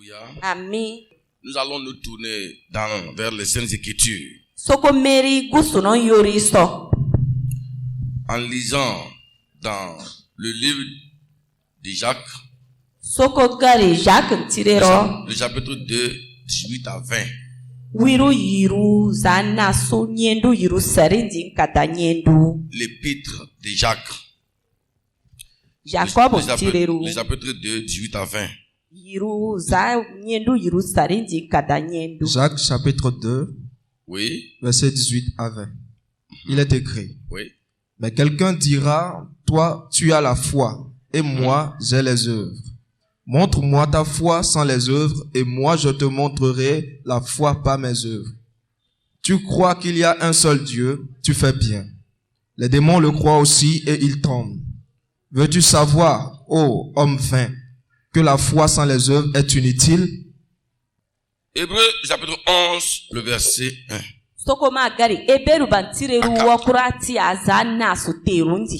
Alléluia. Amen. Nous allons nous tourner vers les Saintes Écritures. En lisant dans le livre de Jacques, le chapitre 2, 18 à 20. L'épître de Jacques. Le chapitre 2, 18 à 20. Jacques chapitre 2, oui. Verset 18 à 20. Il est écrit. Oui. Mais quelqu'un dira, toi, tu as la foi, et moi, j'ai les œuvres. Montre-moi ta foi sans les œuvres, et moi, je te montrerai la foi par mes œuvres. Tu crois qu'il y a un seul Dieu, tu fais bien. Les démons le croient aussi, et ils tombent. Veux-tu savoir, ô homme vain, que la foi sans les œuvres est inutile? Hébreux chapitre 11, le verset 1.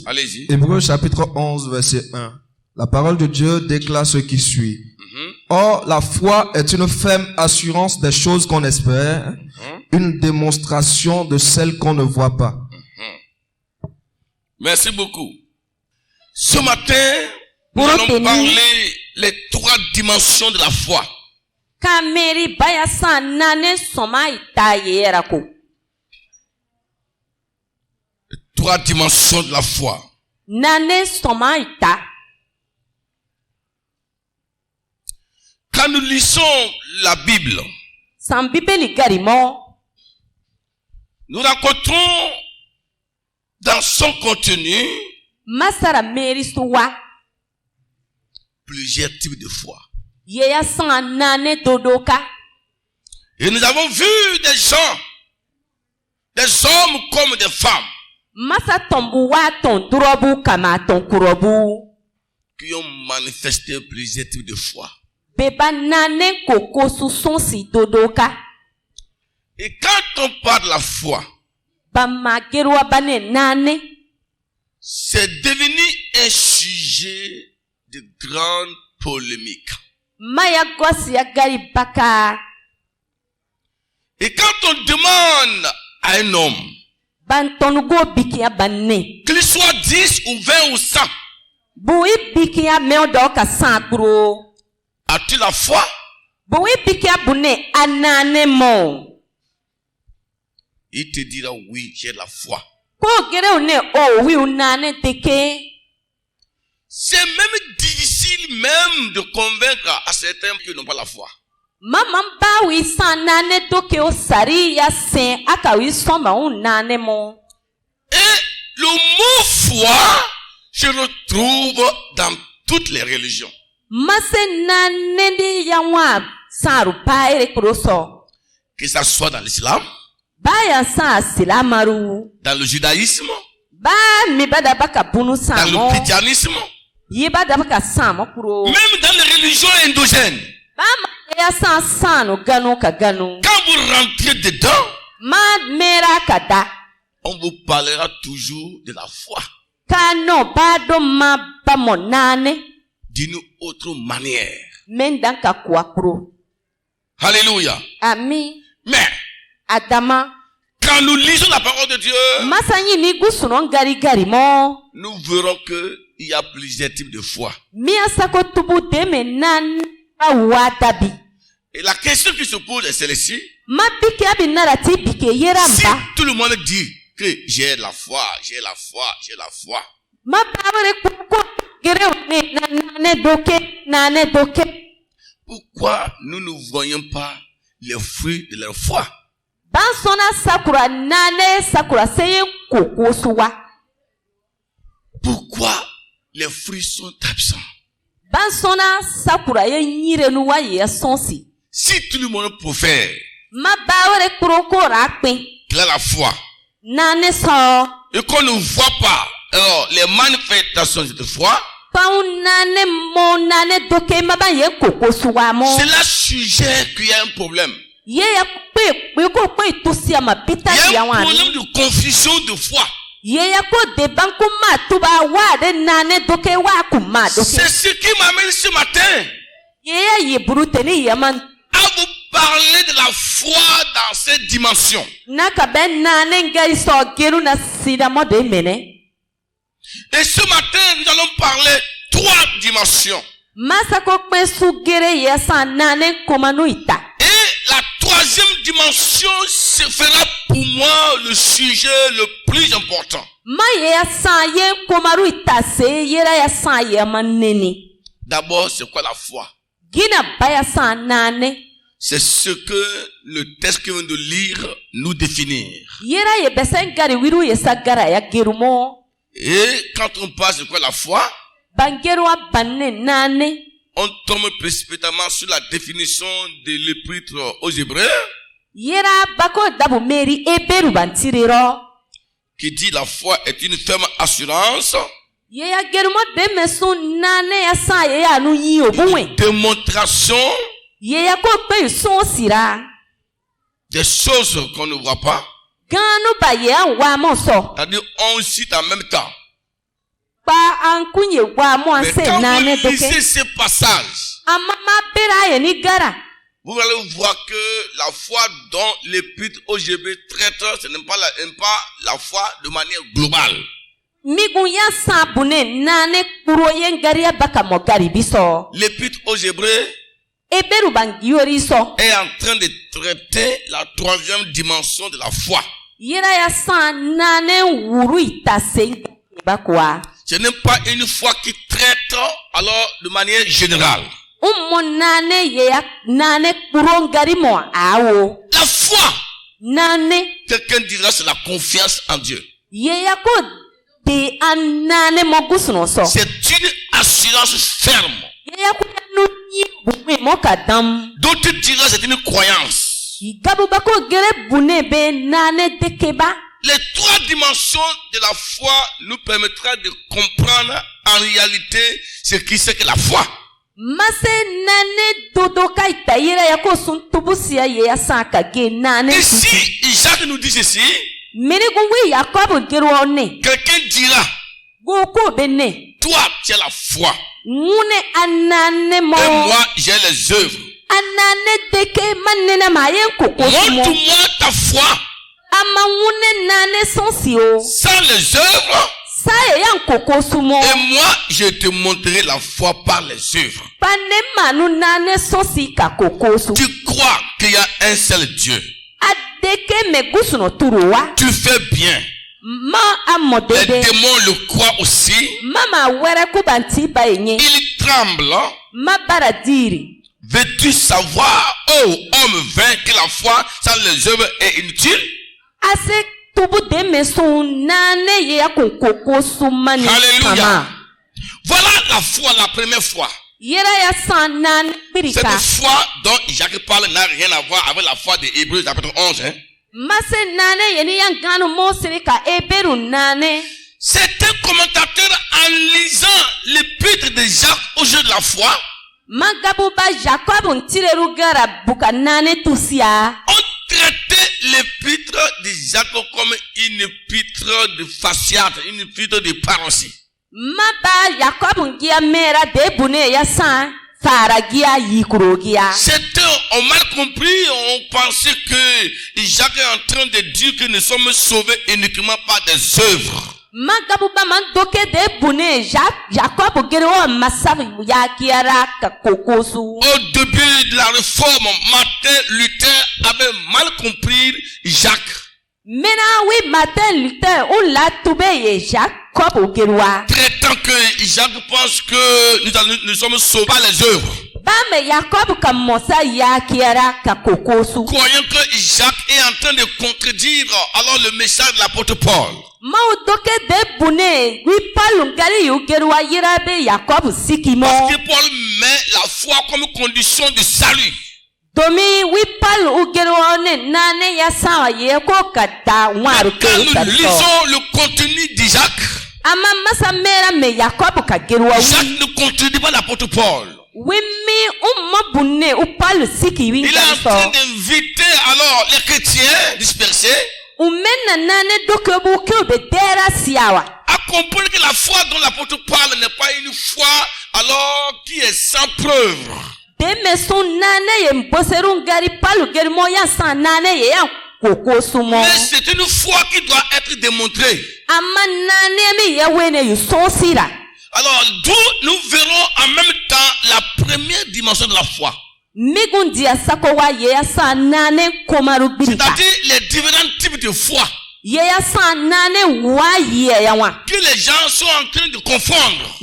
Allez-y. Hébreux chapitre 11, verset 1. La parole de Dieu déclare ce qui suit. Or, la foi est une ferme assurance des choses qu'on espère, une démonstration de celles qu'on ne voit pas. Merci beaucoup. Ce matin, nous allons parler les 3 dimensions de la foi. 3 dimensions de la foi. Quand nous lisons la Bible, nous rencontrons dans son contenu plusieurs types de foi. Et nous avons vu des gens, des hommes comme des femmes, qui ont manifesté plusieurs types de foi. Et quand on parle de la foi, c'est devenu un sujet de grande polémique. Et quand on demande à un homme, qu'il soit 10 ou 20 ou 100, as-tu la foi? Il te dira oui, j'ai la foi. C'est même difficile même de convaincre à certains qui n'ont pas la foi. Et le mot foi se retrouve dans toutes les religions. Que ça soit dans l'islam, dans le judaïsme, dans le christianisme, même dans les religions endogènes. Quand vous rentrez dedans, on vous parlera toujours de la foi. D'une autre manière. Alléluia. Amen. Mais quand nous lisons la parole de Dieu, nous verrons qu'il y a plusieurs types de foi. Et la question qui se pose est celle-ci. Si tout le monde dit que j'ai la foi, j'ai la foi, j'ai la foi, pourquoi nous ne voyons pas les fruits de leur foi? Pourquoi les fruits sont absents? Si tout le monde profère qu'il a la foi et qu'on ne voit pas alors, les manifestations de cette foi, cela suggère qu'il y a un problème. Il y a un problème de confusion de foi. C'est ce qui m'amène ce matin À vous parler de la foi dans cette dimension. Et ce matin, nous allons parler 3 dimensions. Et la 3e dimension se fera pour moi le sujet le plus important. D'abord, c'est quoi la foi? C'est ce que le texte que vient de lire nous définir. Et quand on parle de quoi la foi, on tombe précipitamment sur la définition de l'épître aux Hébreux, qui dit la foi est une ferme assurance, démonstration des choses qu'on ne voit pas. C'est-à-dire, on cite en même temps. Mais quand vous lisez ces passages, vous allez voir que la foi dont l'épître aux Hébreux traite, ce n'est pas la foi de manière globale. L'épître aux Hébreux est en train de traiter la 3e dimension de la foi. Ce n'est pas une foi qui traite alors de manière générale. La foi, quelqu'un dira, c'est la confiance en Dieu. C'est une assurance ferme. D'autres diront, c'est une croyance. Les 3 dimensions de la foi nous permettra de comprendre en réalité ce qui c'est que la foi. Ici, Jacques nous dit ceci. Quelqu'un dira, toi tu as la foi et moi j'ai les œuvres. Montre-moi ta foi sans les œuvres, et moi je te montrerai la foi par les œuvres. Tu crois qu'il y a un seul Dieu. Tu fais bien. Les démons le croient aussi. Ils tremblent. Veux-tu savoir, ô homme vain, que la foi sans les œuvres est inutile? Alléluia. Voilà la foi, la première foi. Cette foi dont Jacques parle n'a rien à voir avec la foi des Hébreux, chapitre 11. Certains commentateurs, en lisant l'épître de Jacques au jeu de la foi, ont traité l'épître de Jacques comme une épître de faciate, une épître de parousie. Certains ont mal compris, ont pensé que Jacques est en train de dire que nous sommes sauvés uniquement par des œuvres. Au début de la réforme, Martin Luther avait mal compris Jacques. Traitant que Jacques pense que nous sommes sauvés par les œuvres. Croyant que Jacques est en train de contredire alors le message de l'apôtre Paul. Parce que Paul met la foi comme condition de salut. Quand nous lisons le contenu d'Isaac, Jacques ne contredit pas l'apôtre Paul. Il est en train d'inviter alors les chrétiens dispersés à comprendre que la foi dont l'apôtre parle n'est pas une foi alors qui est sans preuve. Mais c'est une foi qui doit être démontrée. Alors, d'où nous verrons en même temps la première dimension de la foi. C'est-à-dire les différents types de foi que les gens sont en train de confondre.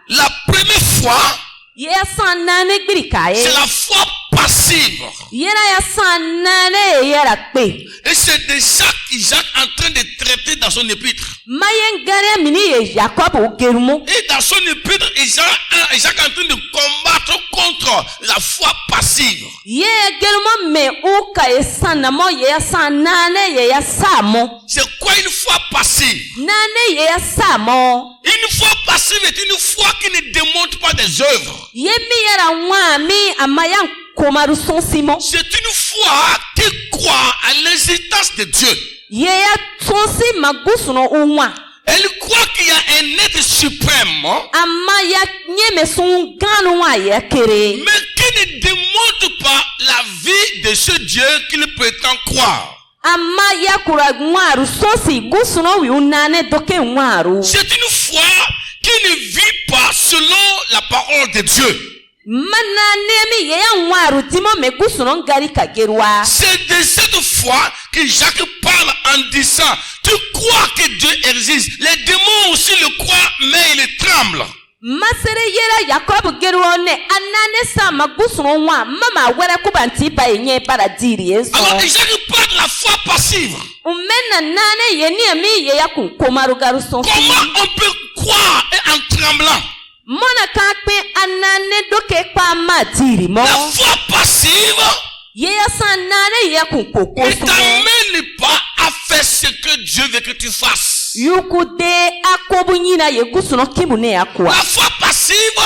La première foi, c'est la foi passive. Et c'est de ça qu'Isaac est en train de traiter dans son épître. Et dans son épître, Isaac est en train de combattre contre la foi passive. C'est quoi une foi passive? Une foi passive est une foi qui ne démontre pas des œuvres. C'est une foi qui croit à l'existence de Dieu. Elle croit qu'il y a un être suprême, mais qui ne démontre pas la vie de ce Dieu qu'il prétend croire. C'est une foi qui ne vit pas selon la parole de Dieu. C'est de cette foi que Jacques parle en disant, tu crois que Dieu existe. Les démons aussi le croient, mais ils tremblent. Alors Jacques parle de la foi passive. Comment on peut croire en tremblant? La foi passive ne t'amène pas à faire ce que Dieu veut que tu fasses. La foi passive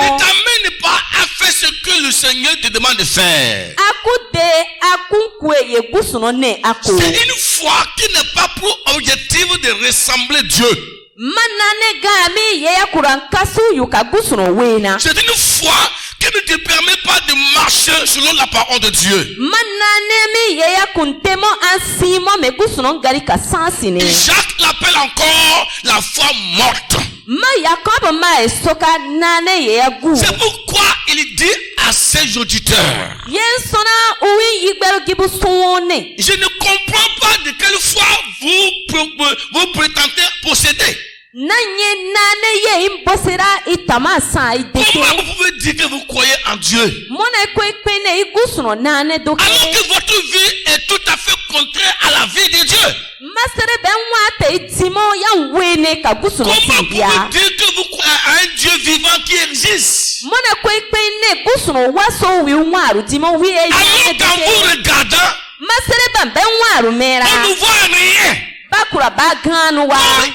ne t'amène pas à faire ce que le Seigneur te demande de faire. C'est une foi qui n'a pas pour objectif de ressembler à Dieu. C'est une foi qui ne te permet pas de marcher selon la parole de Dieu. Jacques l'appelle encore la foi morte. C'est pourquoi il dit à ses auditeurs, je ne comprends pas de quelle foi vous prétendez posséder. Comment vous pouvez dire que vous croyez en Dieu alors que votre vie est tout à fait contraire à la vie de Dieu? Comment vous pouvez dire que vous croyez à un Dieu vivant qui existe alors qu'en vous regardant on ne voit rien?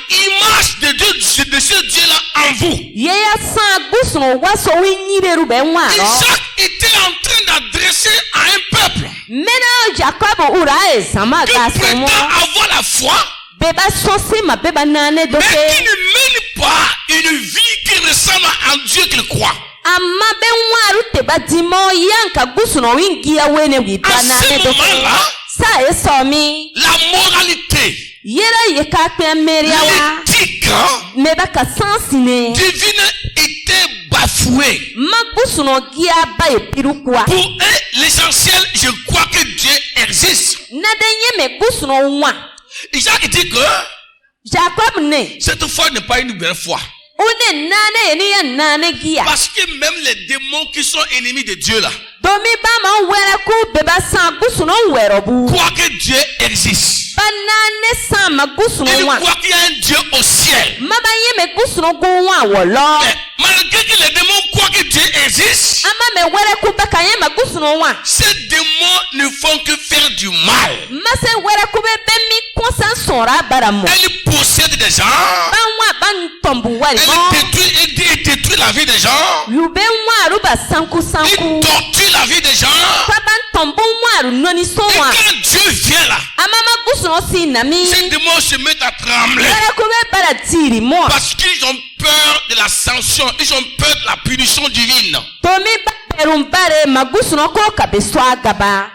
L'image de Dieu, de ce Dieu-là en vous. Isaac était en train d'adresser à un peuple qui prétend avoir la foi, mais qui ne mène pas une vie qui ressemble à Dieu qu'il croit. À ce moment-là, la moralité, l'éthique divine était bafouée. Pour eux, l'essentiel, je crois que Dieu existe. Isaac dit que cette foi n'est pas une vraie foi. Parce que même les démons qui sont ennemis de Dieu là croient que Dieu existe. Ils croient qu'il y a un Dieu au ciel. Mais malgré que les démons croient que Dieu existe, ces démons ne font que faire du mal. Ils possèdent des gens. Ils détruisent la vie des gens. Ils torturent la vie des gens. Et quand Dieu vient là, ces démons se mettent à trembler parce qu'ils ont peur de la sanction. Ils ont peur de la punition divine.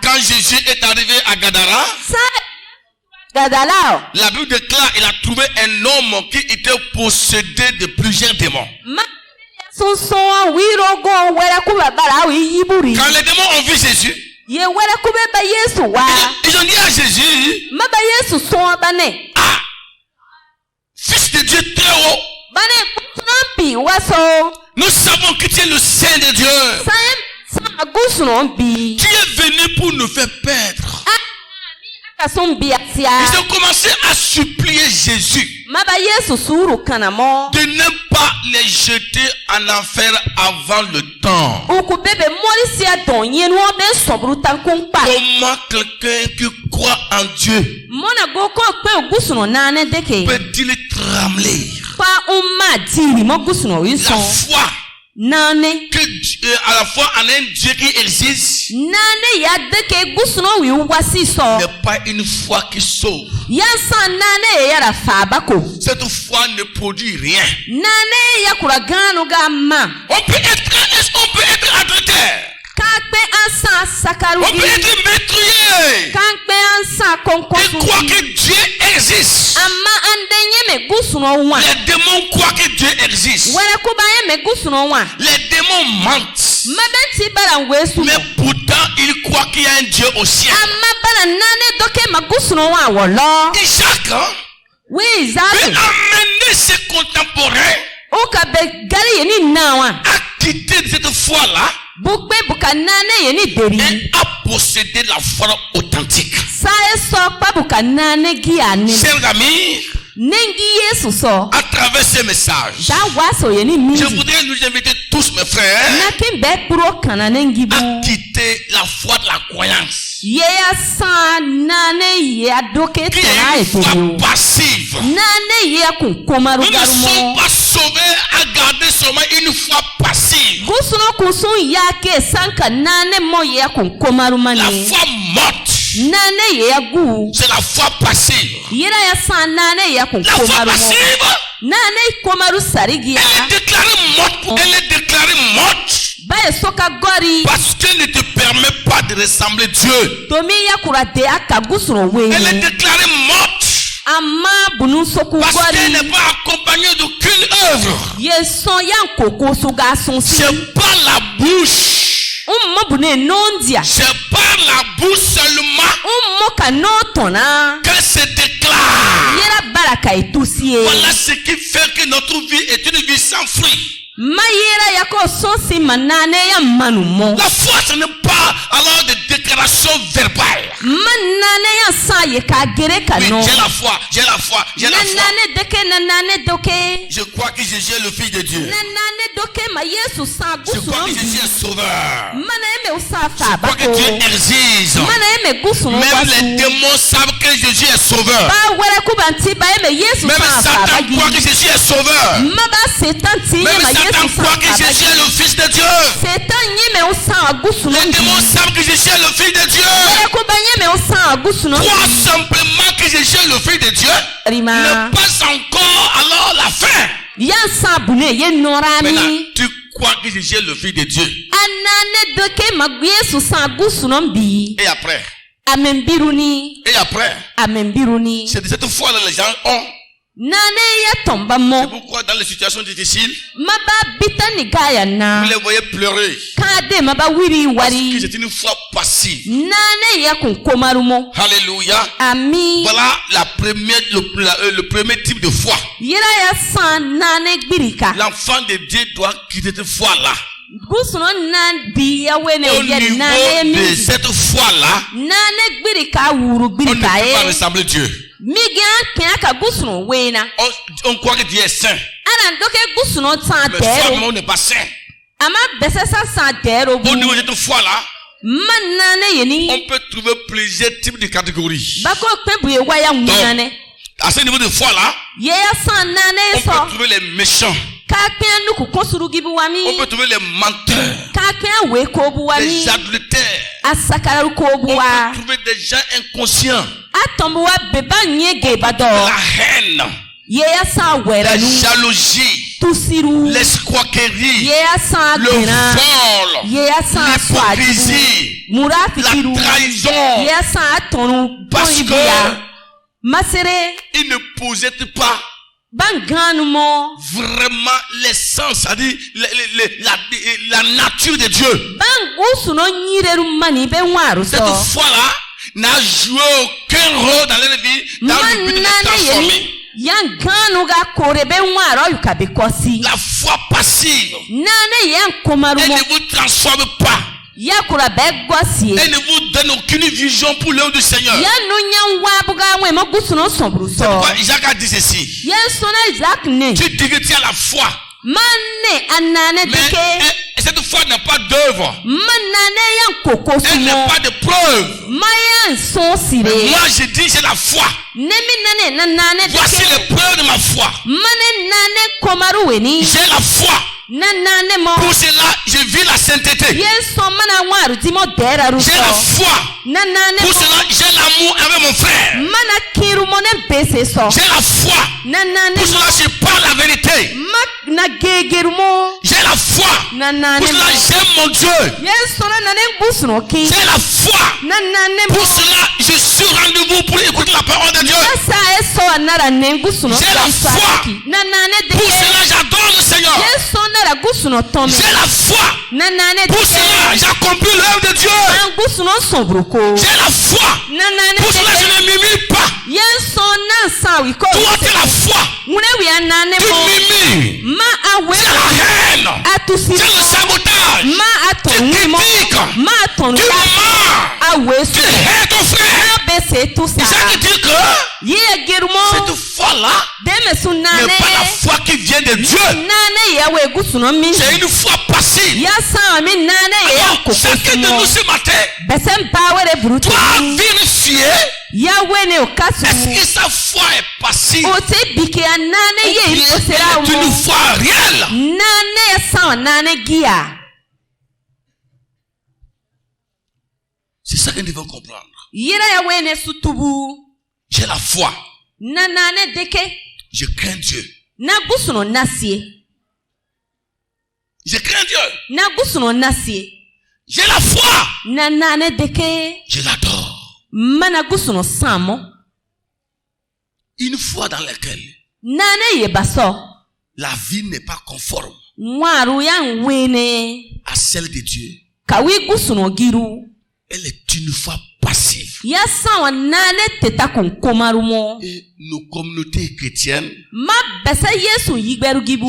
Quand Jésus est arrivé à Gadara, la Bible déclare qu'il a trouvé un homme qui était possédé de plusieurs démons. Quand les démons ont vu Jésus, ils ont dit à Jésus, ah, Fils de Dieu très haut, nous savons que tu es le Saint de Dieu. Tu es venu pour nous faire perdre. Ils ont commencé à supplier Jésus de ne pas les jeter en enfer avant le temps. Comment quelqu'un qui croit en Dieu peut-il trembler? La foi que à la fois en un Dieu qui existe n'est pas une foi qui sauve. Cette foi ne produit rien. On peut être adultère. On peut être meurtrier et croire que Dieu existe. Les démons croient que Dieu existe. Les démons mentent. Mais pourtant ils croient qu'il y a un Dieu au ciel. Isaac veut amener ses contemporains à quitter cette foi-là et à posséder la foi authentique. Chers amis, à travers ces messages, je voudrais nous inviter tous, mes frères, à quitter la foi de la croyance, qui est une foi passive. Nous ne sommes pas sauvés à garder seulement une foi passive. La foi morte, c'est la foi passive. La foi passive, elle est déclarée morte parce qu'elle ne te permet pas de ressembler Dieu. Elle est déclarée morte parce qu'elle n'est pas accompagnée d'aucune œuvre. C'est par la bouche. C'est par la bouche seulement qu'elle se déclare. Voilà ce qui fait que notre vie est une vie sans fruit. La foi, ce n'est pas alors des déclarations verbales. Oui, j'ai la foi. Je crois que Jésus est le Fils de Dieu. Je crois que Jésus est sauveur. Je crois que Dieu existe. Même les démons savent que Jésus est sauveur. Même Satan croit que Jésus est sauveur. Même Satan croit que Jésus est le Fils de Dieu. Les démons savent que Jésus est le Fils de Dieu. Crois simplement que Jésus est le Fils de Dieu n'est pas encore alors la fin. Maintenant, tu crois que Jésus est le Fils de Dieu. Et après? Et après? C'est de cette foi-là les gens ont. C'est pourquoi dans les situations difficiles, vous les voyez pleurer. Parce que c'est une foi passive. Alléluia. Voilà le premier type de foi. L'enfant de Dieu doit quitter cette foi-là. Au niveau de cette foi-là, on ne peut pas ressembler Dieu. On croit que Dieu est saint. Mais soi-même on n'est pas saint. Au niveau de cette foi-là, on peut trouver plusieurs types de catégories. Donc, à ce niveau de foi-là, on peut trouver les méchants. On peut trouver les menteurs, les adultères. On peut trouver des gens inconscients. La haine, la jalousie, l'escroquerie, le vol, l'hypocrisie, la trahison, parce que il ne possède pas vraiment l'essence, c'est-à-dire la nature de Dieu. Cette foi-là n'a joué aucun rôle dans leur vie, dans le but de les transformer. La foi passive, elle ne vous transforme pas. Elle ne vous donne aucune vision pour l'œuvre du Seigneur. C'est pourquoi Isaac a dit ceci. Tu dis que tu as la foi. Mais cette foi n'a pas d'œuvre. Elle n'a pas de preuve. Mais moi je dis j'ai la foi. Voici les preuves de ma foi. J'ai la foi. Pour cela, je vis la sainteté. J'ai la foi. Pour cela, j'ai l'amour avec mon frère. J'ai la foi. Pour cela, je parle la vérité. J'ai la foi. Pour cela, j'aime mon Dieu. J'ai la foi. Pour cela, je suis rendez-vous pour écouter la parole de Dieu. J'ai la foi. Pour cela, j'adore le Seigneur. J'ai la foi. Pour cela, j'accomplis l'œuvre de Dieu. J'ai la foi. Pour cela, je ne mimie pas. Toi, tu as la foi. Tu mimies. C'est la haine. C'est le sabotage. Tu critiques. Tu mens. Tu hais ton frère. C'est ça qui dit que cette foi-là n'est pas la foi qui vient de Dieu. C'est une foi passive. Alors, chacun de nous ce matin doit vérifier est-ce que sa foi est passive ou bien elle est une foi réelle. C'est ça que nous devons comprendre. J'ai la foi. Je crains Dieu. Je crains Dieu. J'ai la foi. Je l'adore. Une foi dans laquelle la vie n'est pas conforme à celle de Dieu. Elle est une foi passive. Et nos communautés chrétiennes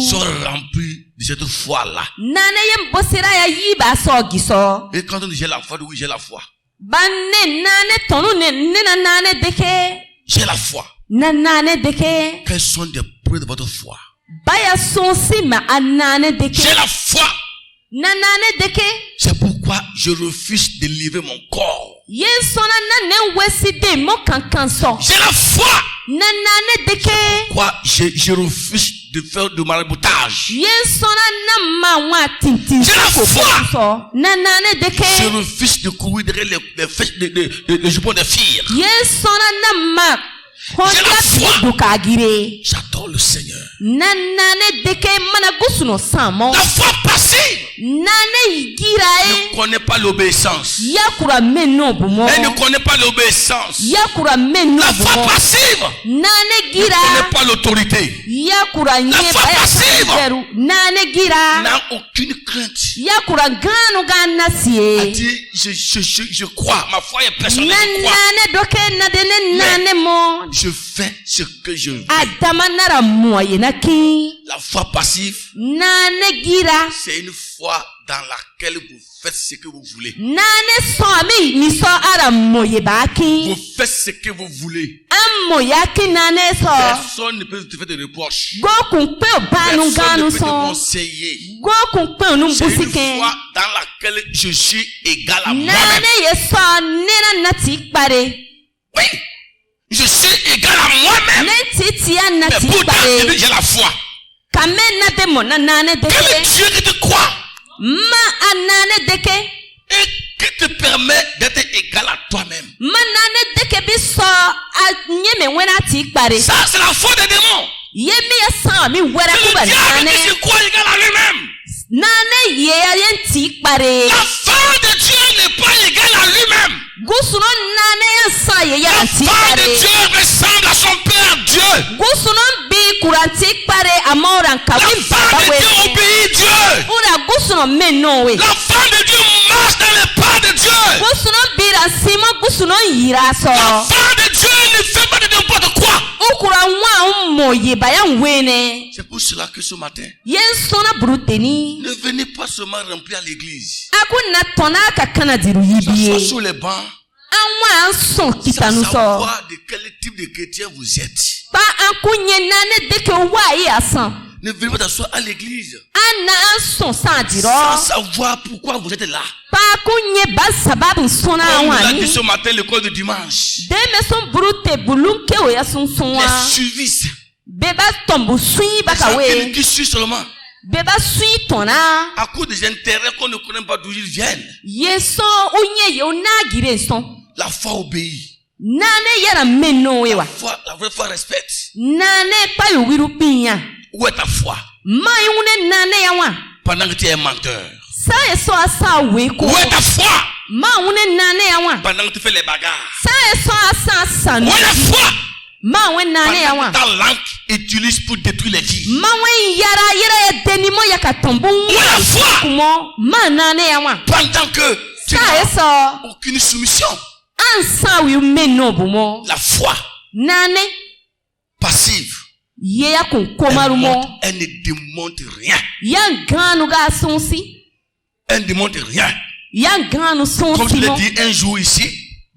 sont remplies de cette foi-là. Et quand on dit j'ai la foi, oui, j'ai la foi. J'ai la foi. Quelles sont les preuves de votre foi? J'ai la foi. C'est pourquoi je refuse de livrer mon corps. J'ai la foi. Pourquoi je refuse de faire du maraboutage. J'ai la foi. Je refuse de courir derrière les jupons des filles. J'ai la foi. J'adore le Seigneur. La foi passive ne connaît pas l'obéissance. Elle ne connaît pas l'obéissance. La foi passive ne connaît pas l'autorité. La foi passive n'a aucune crainte. Elle dit je crois, ma foi est personnelle, je crois. Mais je fais ce que je veux. La foi passive, c'est une foi dans laquelle vous faites ce que vous voulez. Vous faites ce que vous voulez. Personne ne peut te faire de reproches. Personne ne peut te conseiller. C'est une foi dans laquelle je suis égal à moi-même. Oui. Je suis égal à moi-même. Mais pourtant, j'ai la foi. Quel est Dieu qui te croit et qui te permet d'être égal à toi-même? Ça, c'est la foi des démons. sanga mi wera C'est kuba le diable nane. qui se croit égal à lui-même. Nane ye yenti pare. La fin de Dieu n'est pas égale à lui-même. Gusuno nane sa ye La yanti fin de pare. Dieu ressemble à son Père Dieu. Gusuno bi kuranti pare amoran La kawin fin baba de Dieu we. obéit Dieu. Ura gusuno meno we. La fin de Dieu marche dans les pas de Dieu. Gusuno bira simo gusuno yira La so. fin de Dieu ne fait pas de n'importe quoi. Ukura wa mo ye bayan wene. C'est pour cela que ce matin, Yensona bruteni. ne venez pas seulement remplir l'église. Akuna tona kakana diru S'asseoir yibiye. sur les bancs, Anwa son sans kitanu so. savoir de quel type de chrétien vous êtes. Pa ankunye nane deke wa yi asan. Ne venez pas t'asseoir à l'église Ana son sandiro. sans savoir pourquoi vous êtes là. Pa kunye ba sababu sona Comme l'a wani. dit ce matin l'école de dimanche. Deme son brute bulunke o ya son sonwa. Les suivistes. Beba tombu sui Les baka gens we. qui suivent seulement Beba sui tona. à cause des intérêts qu'on ne connaît pas d'où ils viennent. Yeson unye yo nagire son. La foi obéit. Nane yara meno La ewa. foi, la vraie foi respecte. Nane pa yo wiru pinya. Où est ta foi Ma yune nane yawa. pendant que tu es un menteur? Sa eso asa we ko. Où est ta foi Ma une nane yawa. pendant que tu fais les bagarres? Sa eso asa sanu. Où est la foi Ma une nane pendant yawa. que ta langue utilise pour détruire les vies? Ma une yara ya denimo ya katombu. Où est la foi Kumo ma nane yawa. pendant que tu Sa n'as eso aucune soumission? ansa wi meno bumo. La foi Nane passive, ye ya kun komarumo. elle ne démontre rien. Yan ganu ga sonsi. Elle ne démontre rien. Yan ganu Comme je sonsi l'ai mo. dit un jour ici,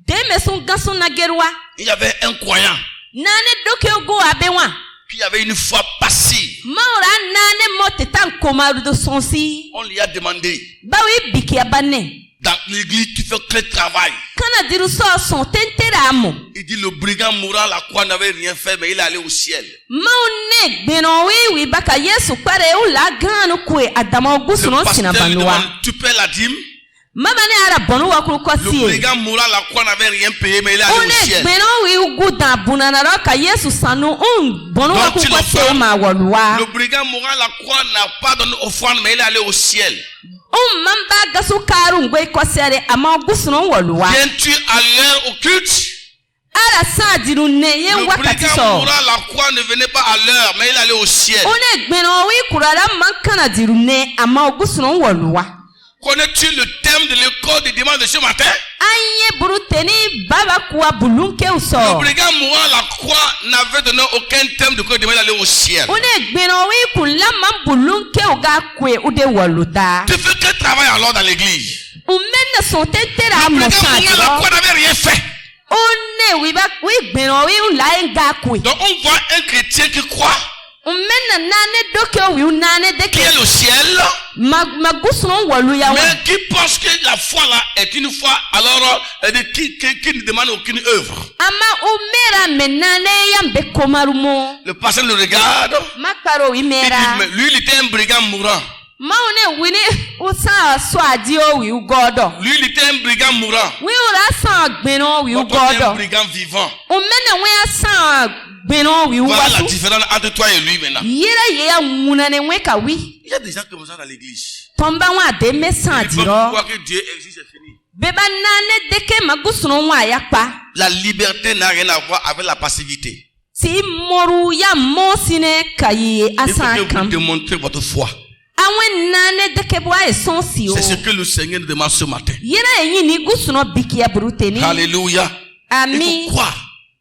Deme son gason na gerwa. il y avait un croyant Nane doke go abewa. qui avait une foi passive. Maura nane mote tan komaru do sonsi. On lui a demandé, Bawi biki abane. dans l'église, tu fais quel travail? Kana diru so son tentera amo. Il dit, le brigand mourant à la croix n'avait rien fait, mais il est allé au ciel. Maune beno wi baka Yesu pare u la ganu kwe adama ogusu Le no pasteur lui sinabanwa. demande, tu paies la dîme? Mabane ara bonu wa kuru Le kosie. brigand mourant à la croix n'avait rien payé, mais il est allé au Une ciel. beno wi uguda bunana roka Yesu sanu bonu wa Donc, kuru tu l'as kosie fait. ma walwa. Le brigand mourant à la croix n'a pas donné offrande, mais il est allé au ciel. Mamba gasu karu ngwe kosiare ama ogusu no walwa. Viens-tu à l'heure au culte? Ara sa diru ne ye Le wakati brigand so. mourant à la croix ne venait pas à l'heure, mais il est allé au ciel. Une beno wi kurara mankana diru ne ama ogusu no walwa. Connais-tu le thème de l'école de dimanche de ce matin? Anye buruteni baba kuwa bulunke Le uso. brigand mourant à la croix n'avait donné aucun thème de l'école de dimanche d'aller au ciel. Une beno wi kulama bulunke uga kwe ude waluda. Tu fais quel travail alors dans l'église? Umena son tetera Le brigand mourant à la mosantiro. croix n'avait rien fait. Une wi ba wi beno wi ulaenga kwe. Donc on voit un chrétien qui croit Umena nane doke wi unane qu'il deke. est au ciel, Magusu no walu ya wa. mais qui pense que la foi là est une foi alors qui ne demande aucune œuvre. Ama umera menane yambe komarumo. Le pasteur le regarde. Makaro Il dit, imera. mais lui il était un brigand mourant. Maune wini usa swadio wi ugodo. Lui il était un brigand mourant. Wi ura san gbeno wi Toi, tu es un ugodo. brigand vivant. Umena wi san gbeno wi Voilà la uwasu. différence entre toi et lui maintenant. Yera ye ya munane wi ka wi. Il y a des gens comme ça dans l'église. Tomba wa de me Ils sandiro. croient que Dieu existe, c'est fini. Beba nane deke magusu no wa yakpa. La liberté n'a rien à voir avec la passivité. Si moru ya mosine kayi Il faut que asan vous kam. démontrez votre foi. Awen nane deke bwa esonsi o. C'est ce que le Seigneur nous demande ce matin. Yera enyi ni gusu no biki ya bruteni. Alléluia. Il Ami. faut croire.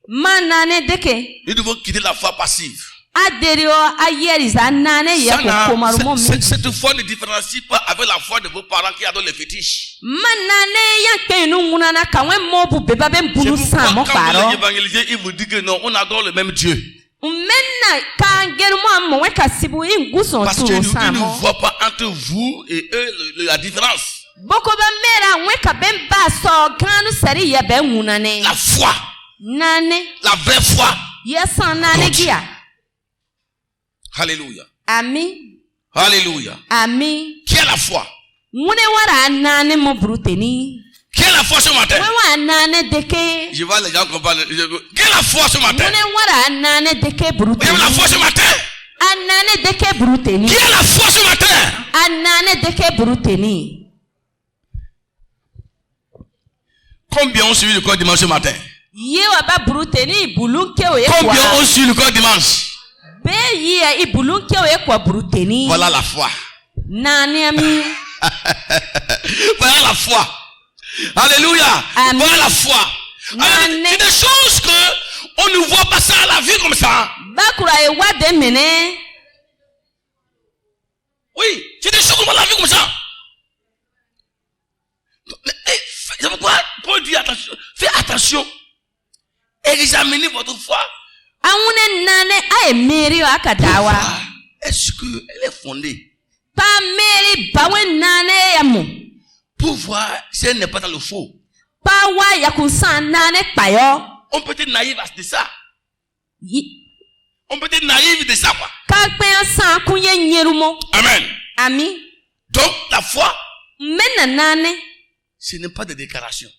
Ma nane deke. Nous devons quitter la foi passive. Aderio ayeriza nane ya komarumo mi. Cette foi ne différencie pas avec la foi de vos parents qui adorent les fétiches. Ma nane ya kenu munana kawe mobu beba ben C'est bunu pourquoi sa mo quand vous paro. êtes évangélisé, il vous dit que non, on adore le même Dieu. Menna ka gerumo amo we kasibu inguso Parce tu qu'ils sa ne mo. voient pas entre vous et eux la différence. Boko ba mera we ka ben ba so ganu sari ya ben munane. La foi, Nane la vraie foi. yesa nane gia. Alléluia. Ami. Alléluia. Ami. Qui est la foi? Mune wara nane mo bruteni. Qui est la foi ce matin? Wewa nane deke. Je vois les gens comprendre. Qui est la foi ce matin? Mune wara nane deke Qui est la bruteni. foi ce matin? Ana Qui a la foi ce matin? Combien ont suivi le corps dimanche ce matin? Combien ont suivi le corps dimanche? Voilà la foi. Voilà la foi. Alléluia. Voilà la foi. C'est des choses que on ne voit pas ça à la vie comme ça. Oui, c'est des choses qu'on voit à la vie comme ça. C'est pourquoi Paul dit attention, faites attention. Examinez votre foi. Est-ce qu'elle est fondée? Pour voir si elle n'est pas dans le faux. On peut être naïf de ça. On peut être naïf de ça, quoi. Amen. Donc, la foi, ce n'est pas des déclarations.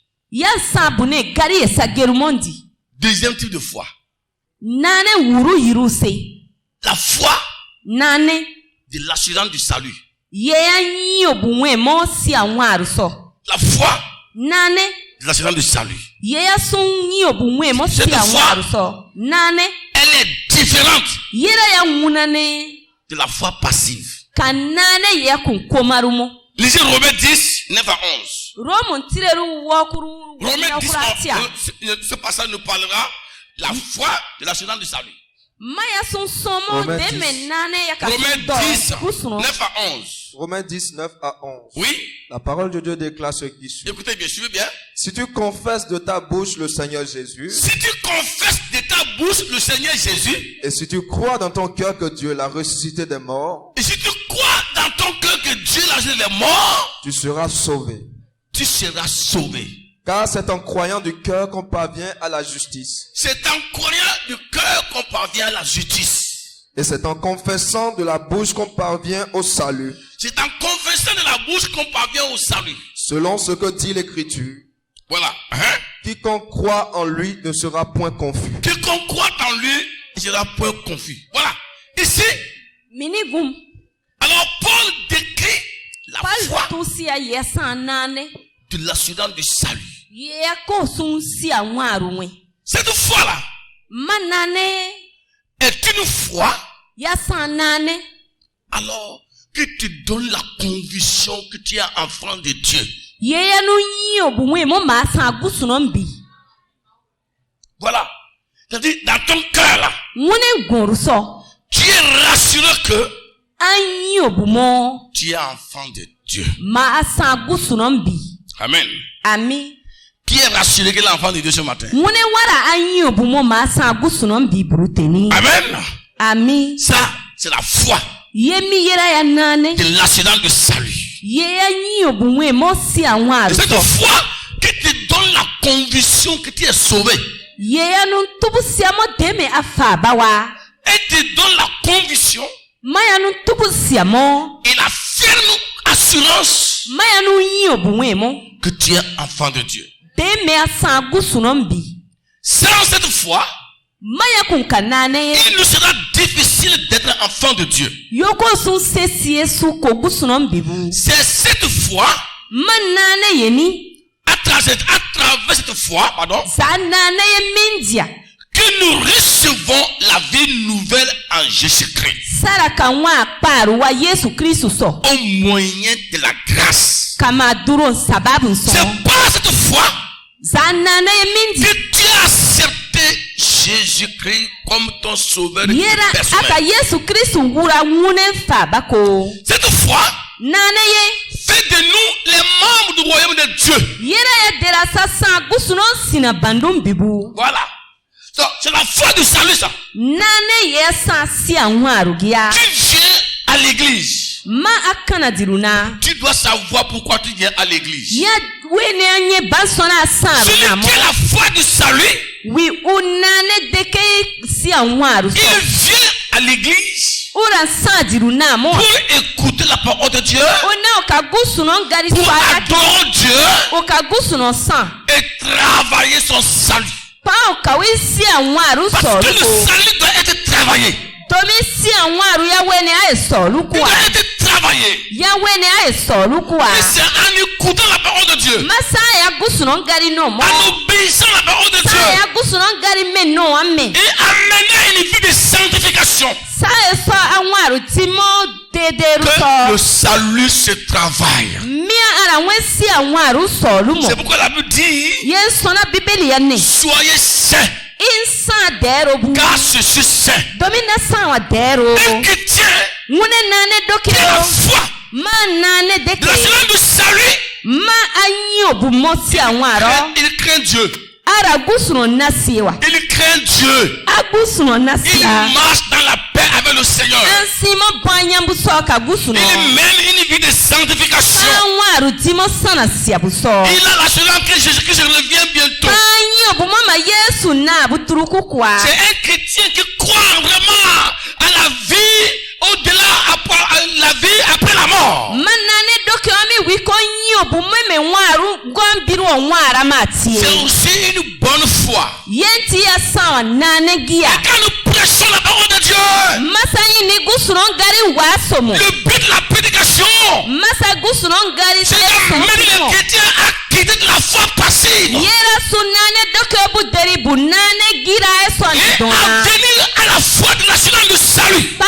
Deuxième type de foi. La foi de l'assurance du salut. La foi de l'assurance du salut. Cette foi, elle est différente de la foi passive. Lisez Romains 10, 9 à 11. Romains 10, ce passage nous parlera de la foi de l'assurance du salut. Romains 10, 9 à 11. Romains 10, 9 à 11. Oui. La parole de Dieu déclare ce qui suit. Écoutez bien, suivez bien. Si tu confesses de ta bouche le Seigneur Jésus. Si tu confesses de ta bouche le Seigneur Jésus. Et si tu crois dans ton cœur que Dieu l'a ressuscité des morts. Et si tu crois dans ton cœur que Dieu l'a ressuscité des morts. Tu seras sauvé. Tu seras sauvé. Car c'est en croyant du cœur qu'on parvient à la justice. C'est en croyant du cœur qu'on parvient à la justice. Et c'est en confessant de la bouche qu'on parvient au salut. C'est en confessant de la bouche qu'on parvient au salut. Selon ce que dit l'Écriture. Voilà. Quiconque croit en lui ne sera point confus. Quiconque croit en lui ne sera point confus. Voilà. Ici. Alors Paul décrit la foi de l'assurance du salut. Cette foi-là est une foi alors que te donne la conviction que tu es enfant de Dieu. Voilà. C'est-à-dire, dans ton cœur là, tu es rassuré que tu es enfant de Dieu. Amen. Qui est rassuré que l'enfant de Dieu ce matin? Amen. Ça, c'est la foi de l'assurance du salut. Et cette foi qui te donne la conviction que tu es sauvé. Elle te donne la conviction et la ferme assurance que tu es enfant de Dieu. Sans cette foi, il nous sera difficile d'être enfant de Dieu. C'est cette foi, à travers cette foi, que nous recevons la vie nouvelle en Jésus-Christ. Au moyen de la grâce. C'est par cette foi que tu as accepté Jésus-Christ comme ton sauveur personnel. Cette foi fait de nous les membres du royaume de Dieu. Voilà. C'est la foi du salut, ça. Tu viens à l'église. Tu dois savoir pourquoi tu viens à l'église. Celui qui a la foi du salut, il vient à l'église pour écouter la parole de Dieu, pour adorer Dieu et travailler son salut. Parce que le salut doit être travaillé. Il doit être travaillé. Et c'est en écoutant la parole de Dieu, en obéissant à la parole de Dieu, et amener une vie de sanctification, que le salut se travaille. C'est pourquoi la Bible dit, soyez saints, car je suis saint. Un chrétien qui a la foi de la semaine du salut, il craint Dieu. Il craint Dieu. Il marche dans la paix avec le Seigneur. Il mène une vie de sanctification. Il a l'assurance que Jésus-Christ revient bientôt. C'est un chrétien qui croit vraiment à la vie au-delà, à la vie après la mort. C'est aussi une bonne foi. Et quand nous prêchons la parole de Dieu, le but de la prédication, c'est d'amener les chrétiens à quitter de la foi passive et à venir à la foi de l'assurance du salut.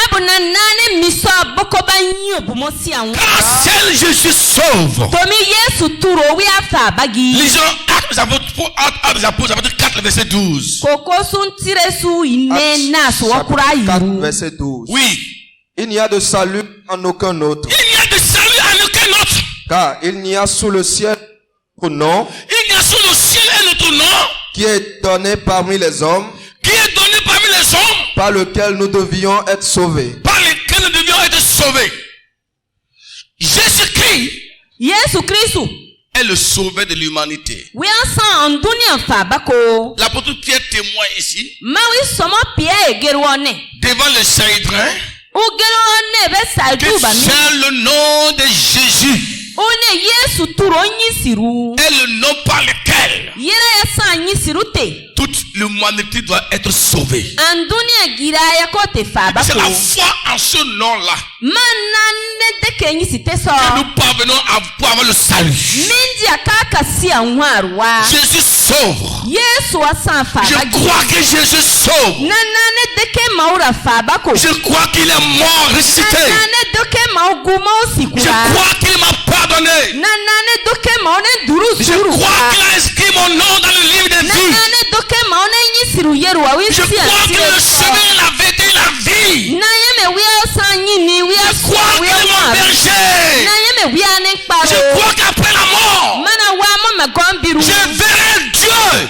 Car seul Jésus sauve. Lisons Actes des Apôtres, chapitre 4, verset 12. Actes 4, verset 12. Oui. Il n'y a de salut en aucun autre. Il n'y a de salut en aucun autre. Car il n'y a sous le ciel un autre nom. Il n'y a sous le ciel un autre nom qui est donné parmi les hommes. Par lequel nous devions être sauvés. Jésus-Christ est le sauveur de l'humanité. L'apôtre Pierre témoigne ici devant le Sanhédrin que c'est le nom de Jésus est le nom par lequel toute l'humanité doit être sauvée. C'est la foi en ce nom-là que nous parvenons à avoir le salut. Jésus sauve. Je crois que Jésus sauve. Je crois qu'il est mort, ressuscité. Je crois qu'il m'a pardonné. Je crois qu'il a inscrit mon nom dans le livre de vie. Je crois qu'il est le chemin, la vérité, la vie. Je crois qu'il est mon berger. Je crois qu'après la mort, je verrai Dieu.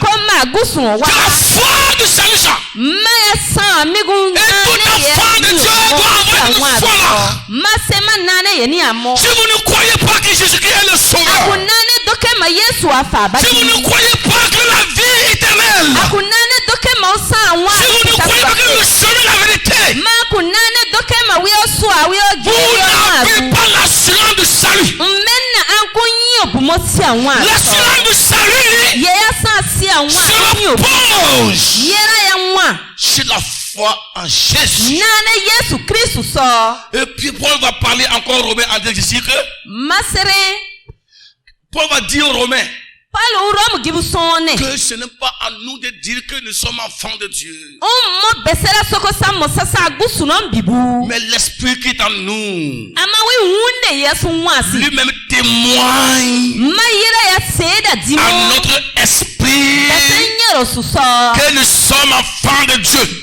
C'est la foi du salut, ça. Et tout enfant de Dieu doit avoir une foi là. Si vous ne croyez pas que Jésus-Christ est le sauveur, si vous ne croyez pas que la vie est éternelle, si vous ne croyez pas que le salut est la vérité, vous n'avez pas l'assurance du salut. L'assurance du salut se repose sur la foi en Jésus. Et puis Paul va parler encore aux Romains en disant ici que Paul va dire aux Romains que ce n'est pas à nous de dire que nous sommes enfants de Dieu, mais l'Esprit qui est en nous lui-même témoigne à notre esprit que nous sommes enfants de Dieu.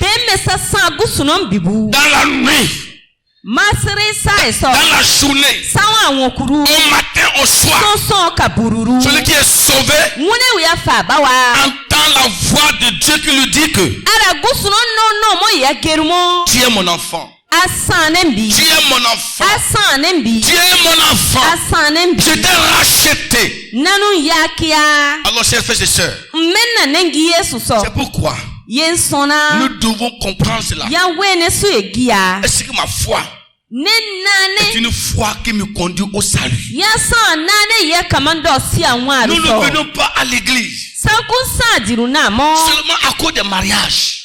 Dans la nuit, dans la journée, au matin, au soir, celui qui est sauvé entend la voix de Dieu qui lui dit que tu es mon enfant. Tu es mon enfant. Tu es mon enfant. Je t'ai racheté. Alors, chers frères et sœurs, c'est pourquoi nous devons comprendre cela. Est-ce que ma foi est une foi qui me conduit au salut? Nous ne venons pas à l'église seulement à cause des mariages.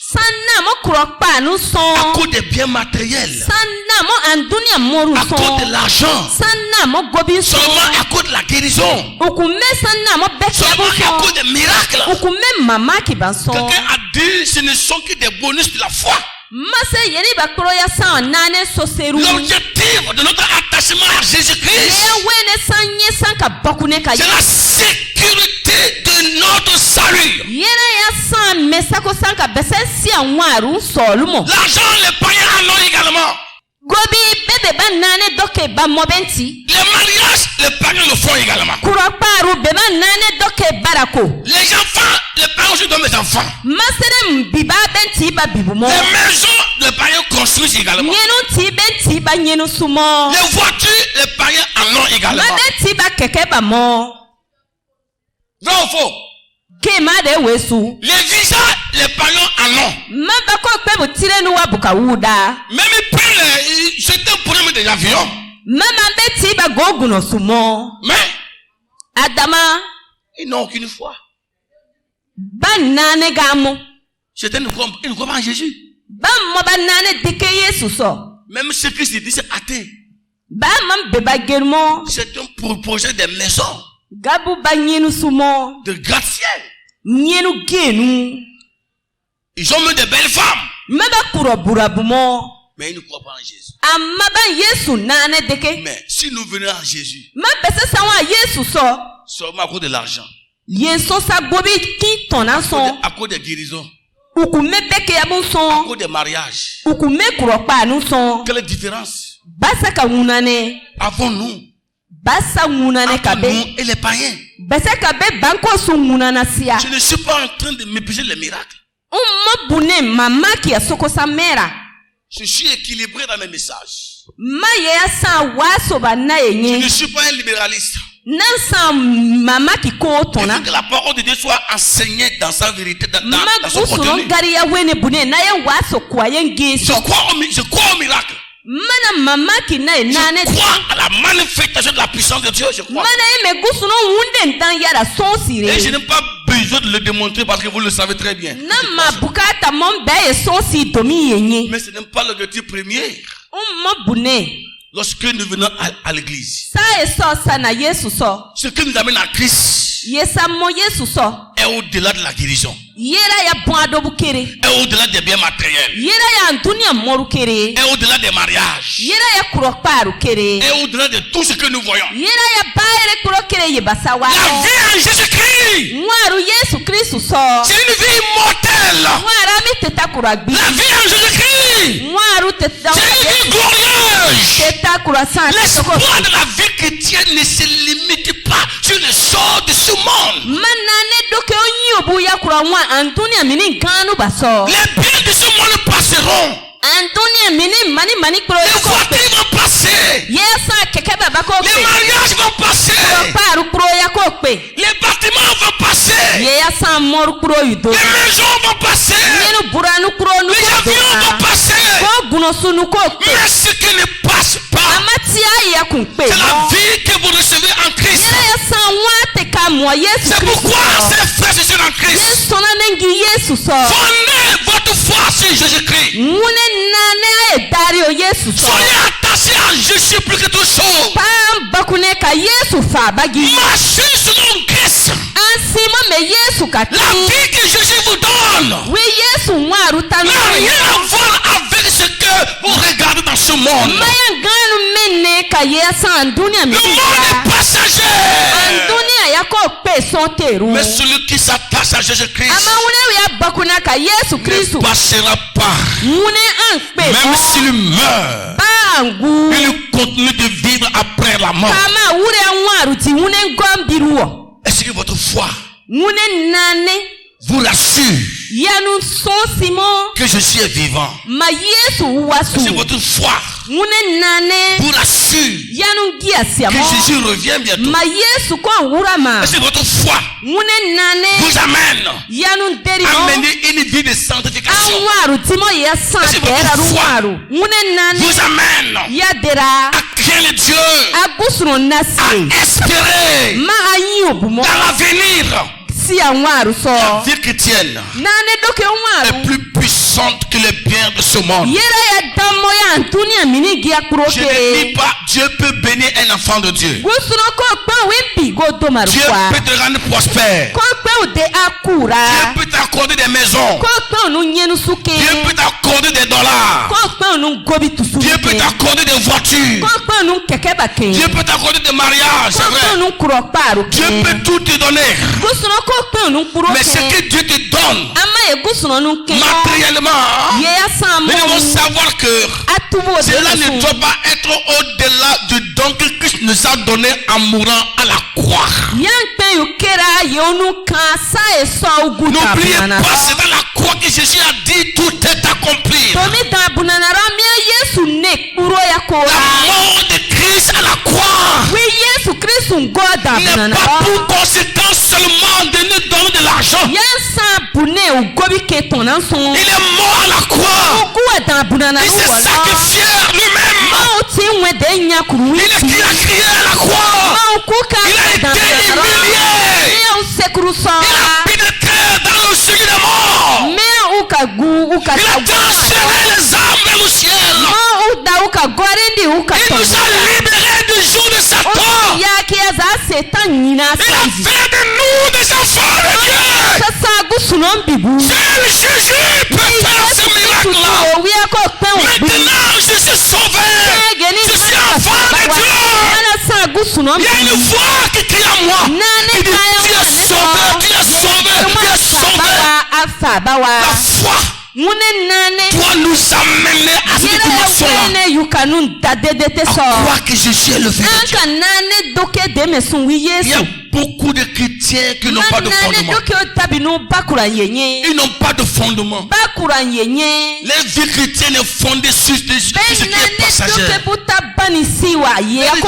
À cause des biens matériels. À cause de l'argent. Seulement à cause de la guérison. Seulement à cause des miracles. Quelqu'un a dit ce ne sont que des bonus de la foi. L'objectif de notre attachement à Jésus-Christ, c'est la sécurité de notre salut. L'argent, les païens en ont également. Les mariages, les païens le font également. Les enfants, les païens aussi donnent les enfants. Les maisons, les païens construisent également. Les voitures, les païens en ont également. Vrai ou faux? Les visas, les païens en ont. Même ils prennent certains problèmes des avions. Mais ils n'ont aucune foi. Certains ne croient pas en Jésus. Même ceux qui se disent athées. Certains projettent des maisons, de gratte-ciel. Ils ont même des belles femmes. Mais ils ne croient pas en Jésus. Mais si nous venons à Jésus, seulement à cause de l'argent, à cause des guérisons, à cause des mariages, quelle différence avons-nous entre nous et les païens? Je ne suis pas en train de mépriser les miracles. Je suis équilibré dans mes messages. Je ne suis pas un libéraliste. Il faut que la parole de Dieu soit enseignée dans sa vérité, dans son contenu. Je crois au miracle. Je crois à la manifestation de la puissance de Dieu. Je crois. Et je n'ai pas besoin de le démontrer parce que vous le savez très bien. Mais ce n'est pas l'objectif premier. Lorsque nous venons à l'église, ce qui nous amène à Christ est au-delà de la guérison, est au-delà des biens matériels, est au-delà des mariages, est au-delà de tout ce que nous voyons. La vie en Jésus-Christ, c'est une vie immortelle. La vie en Jésus-Christ, c'est une vie glorieuse. L'espoir de la vie chrétienne ne se limite pas sur les choses de ce monde. Les biens de ce monde passeront. Les voitures vont passer. Les mariages vont passer. Les bâtiments vont passer. Les maisons vont passer. Les avions vont passer. Mais ce qui ne passe pas, c'est la vie que vous recevez en Christ. C'est pourquoi ces frères et sœurs en Christ, fondez votre foi sur Jésus-Christ. Soyez attachés à Jésus plus que toute chose. Marchez selon Christ. La vie que Jésus vous donne n'a rien à voir avec ce que vous regardez dans ce monde. Le monde est passager. Mais celui qui s'attache à Jésus-Christ ne passera pas. Même s'il meurt, il continue de vivre après la mort. Est-ce que votre foi vous rassure que Jésus est vivant? Est-ce que votre foi vous rassure que Jésus revient bientôt? Est-ce que votre foi vous amène à mener une vie de sanctification? Est-ce que votre foi vous amène à craindre Dieu, à espérer dans l'avenir? La vie chrétienne est plus puissante que les biens de ce monde. Je ne dis pas Dieu peut bénir un enfant de Dieu. Dieu peut te rendre prospère. Dieu peut t'accorder des maisons. Dieu peut t'accorder des dollars. Dieu peut t'accorder des voitures. Dieu peut t'accorder des mariages, c'est vrai. Dieu peut tout te donner. Mais ce que Dieu te donne matériellement, nous devons savoir que cela ne doit pas être au-delà du don que Christ nous a donné en mourant à la croix. N'oubliez pas, c'est dans la croix que Jésus a dit tout est accompli. La mort de Christ à la croix n'est pas pour conséquence seulement de nous donner de l'argent. Il est mort à la croix. Il s'est sacrifié lui-même. Il a crié à la croix. Il a été humilié. Il a pénétré dans le sujet de mort. Il a transféré les âmes vers le ciel. Il nous a libérés du jour de Satan. Il a fait de nous des enfants de Dieu. Seul Jésus peut faire ce miracle-là. Maintenant, je suis sauvé. Je suis enfant de Dieu. Il y a une voix qui crie à moi. Qui dit, tu es sauvé, tu es sauvé, tu es sauvé. La foi doit nous amener à cette dimension-là. À croire que Jésus est le Fils de Dieu. Il y a beaucoup de chrétiens qui n'ont pas de fondement. Ils n'ont pas de fondement. Les vies chrétiennes sont fondées sur ce qui est passager. Les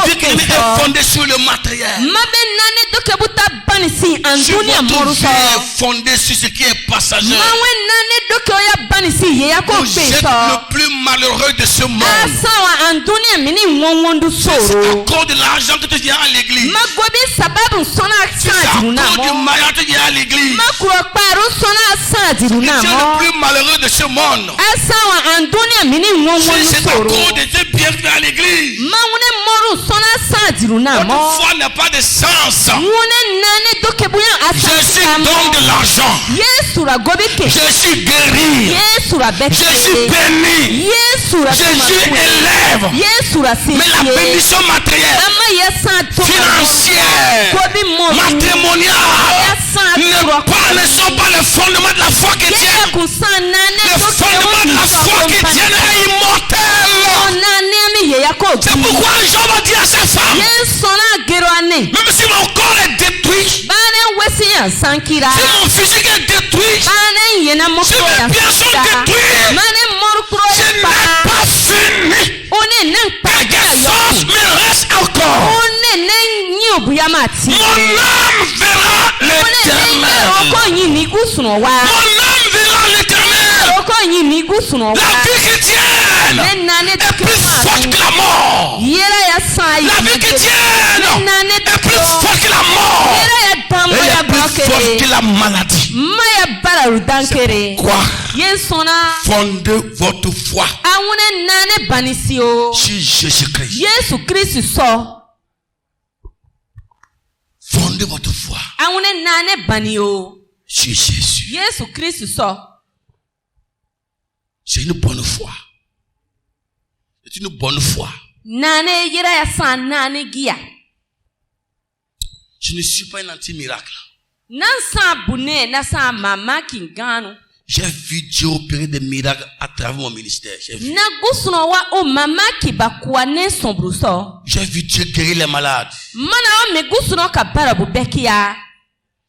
vies chrétiennes sont fondées sur le matériel. Si votre vie est fondée sur ce qui est passager, vous êtes le plus malheureux de ce monde. C'est à cause de l'argent que tu viens à l'église. C'est à cause du mariage que tu viens à l'église. Tu es le plus malheureux de ce monde. C'est à cause de tes biens que tu viens à l'église. Votre foi n'a pas de sens. Jésus donne de l'argent. Jésus guérit. Jésus bénit. Jésus élève. Mais la bénédiction matérielle, financière, matrimoniale ne sont pas le fondement de la foi chrétienne. Le fondement de la foi chrétienne est immortel. C'est pourquoi Jean va dire à sa femme, même si mon corps est détruit, si mon physique est détruit, si mes biens sont détruits, je n'ai pas fini. Quelque chose me reste encore. Mon âme verra l'éternel. Mon âme verra l'éternel. La vie chrétienne est plus forte que la mort. La vie chrétienne est plus forte que la mort. Elle est plus forte que la maladie. Quoi? Fondez votre foi sur Jésus-Christ. Fondez votre foi sur Jésus. C'est une bonne foi. C'est une bonne foi. Je ne suis pas un anti-miracle. J'ai vu Dieu opérer des miracles à travers mon ministère. J'ai vu Dieu guérir les malades.